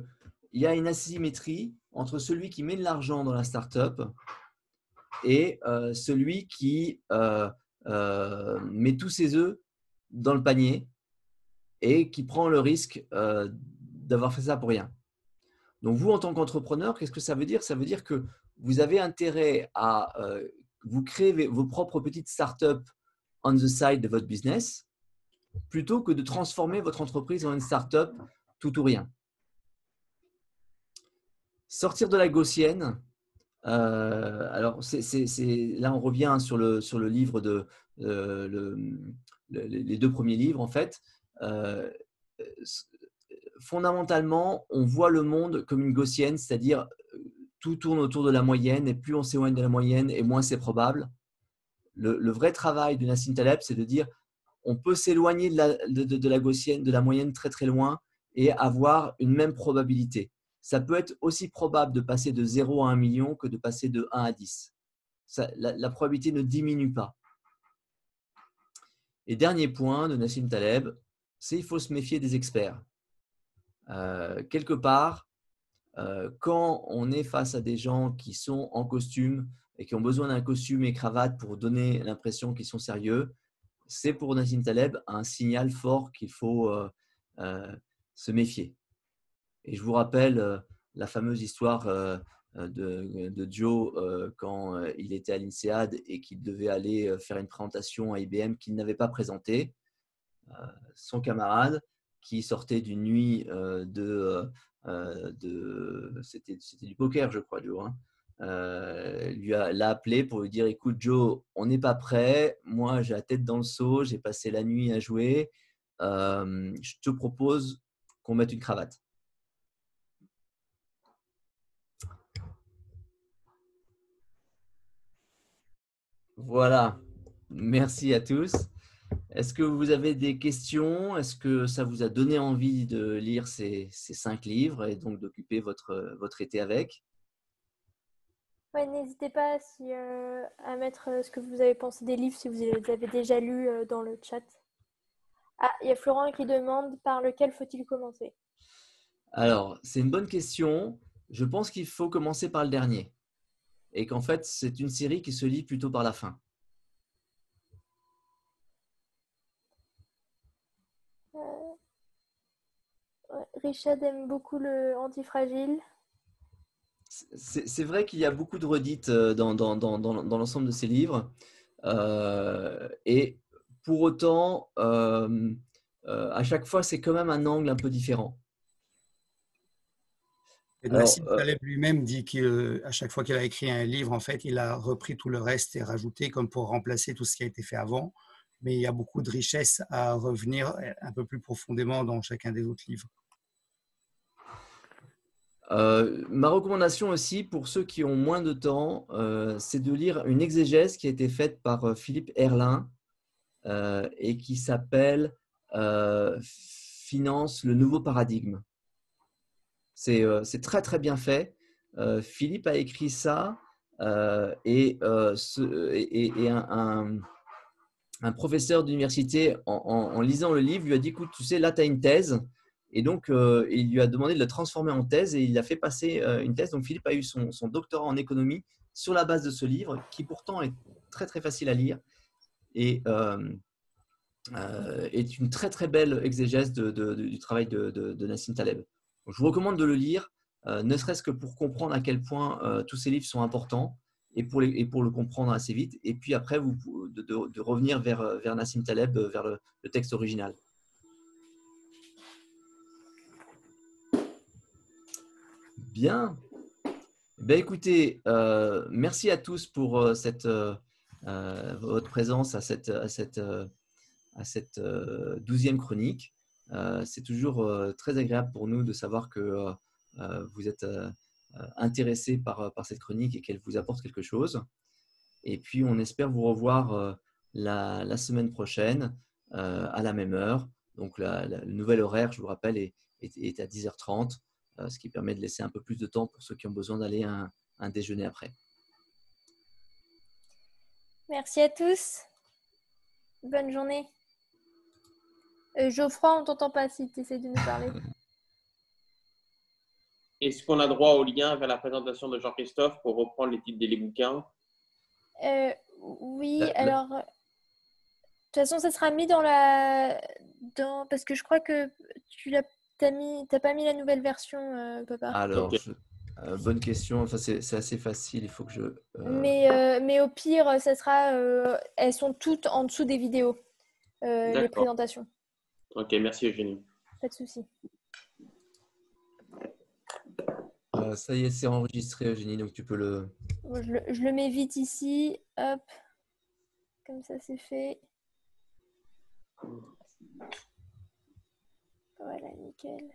y a une asymétrie entre celui qui met de l'argent dans la start-up et celui qui met tous ses œufs dans le panier et qui prend le risque d'avoir fait ça pour rien. Donc, vous, en tant qu'entrepreneur, qu'est-ce que ça veut dire? Ça veut dire que vous avez intérêt à vous créer vos propres petites startups on the side de votre business plutôt que de transformer votre entreprise en une startup tout ou rien. Sortir de la gaussienne. Alors, là, on revient sur le livre les 2 premiers livres, en fait. Fondamentalement, on voit le monde comme une gaussienne, c'est-à-dire tout tourne autour de la moyenne, et plus on s'éloigne de la moyenne, et moins c'est probable. Le vrai travail de Nassim Taleb, c'est de dire on peut s'éloigner de la gaussienne, de la moyenne très très loin, et avoir une même probabilité. Ça peut être aussi probable de passer de 0 à 1 million que de passer de 1 à 10. La probabilité ne diminue pas. Et dernier point de Nassim Taleb, c'est qu'il faut se méfier des experts. Quelque part, quand on est face à des gens qui sont en costume et qui ont besoin d'un costume et cravate pour donner l'impression qu'ils sont sérieux, c'est pour Nassim Taleb un signal fort qu'il faut se méfier. Et je vous rappelle la fameuse histoire de Joe quand il était à l'INSEAD et qu'il devait aller faire une présentation à IBM qu'il n'avait pas présentée. Son camarade qui sortait d'une nuit c'était du poker, je crois, Joe, l'a appelé pour lui dire écoute Joe, on n'est pas prêt, moi j'ai la tête dans le seau, j'ai passé la nuit à jouer, je te propose qu'on mette une cravate. Voilà, merci à tous. Est-ce que vous avez des questions? Est-ce que ça vous a donné envie de lire ces 5 livres et donc d'occuper votre été avec? Ouais, n'hésitez pas à mettre ce que vous avez pensé des livres si vous les avez déjà lus dans le chat. Ah, il y a Florent qui demande par lequel faut-il commencer? Alors, c'est une bonne question. Je pense qu'il faut commencer par le dernier. Et qu'en fait, c'est une série qui se lit plutôt par la fin. Richard aime beaucoup le Antifragile. C'est vrai qu'il y a beaucoup de redites dans l'ensemble de ces livres. Et pour autant, à chaque fois, c'est quand même un angle un peu différent. Nassim Taleb lui-même dit qu'à chaque fois qu'il a écrit un livre, en fait, il a repris tout le reste et rajouté comme pour remplacer tout ce qui a été fait avant. Mais il y a beaucoup de richesse à revenir un peu plus profondément dans chacun des autres livres. Ma recommandation aussi, pour ceux qui ont moins de temps, c'est de lire une exégèse qui a été faite par Philippe Herlin et qui s'appelle Finance, le nouveau paradigme. C'est très très bien fait. Philippe a écrit ça et un professeur d'université, en lisant le livre, lui a dit écoute, tu sais, là, tu as une thèse. Et donc, il lui a demandé de la transformer en thèse et il a fait passer une thèse. Donc, Philippe a eu son doctorat en économie sur la base de ce livre, qui pourtant est très très facile à lire et est une très très belle exégèse du travail de Nassim Taleb. Donc, je vous recommande de le lire, ne serait-ce que pour comprendre à quel point tous ces livres sont importants et pour le comprendre assez vite. Et puis après, de revenir vers Nassim Taleb, vers le texte original. Bien. Ben, écoutez, merci à tous pour votre présence à cette 12e chronique. C'est toujours très agréable pour nous de savoir que vous êtes intéressés par cette chronique et qu'elle vous apporte quelque chose. Et puis, on espère vous revoir la semaine prochaine à la même heure. Donc, le nouvel horaire, je vous rappelle, est à 10h30, ce qui permet de laisser un peu plus de temps pour ceux qui ont besoin d'aller à un déjeuner après. Merci à tous. Bonne journée. Geoffroy, on ne t'entend pas si tu essaies de nous parler. Est-ce qu'on a droit au lien vers la présentation de Jean-Christophe pour reprendre les titres des bouquins? Oui, alors, de toute façon, ça sera mis parce que je crois que t'as pas mis la nouvelle version, papa. Alors, okay. Bonne question. Enfin, c'est assez facile. Il faut que je. Mais au pire, ça sera. Elles sont toutes en dessous des vidéos, les présentations. Ok, merci Eugénie. Pas de souci. Ça y est, c'est enregistré, Eugénie, donc tu peux le. Bon, je le mets vite ici. Hop. Comme ça, c'est fait. Voilà, nickel.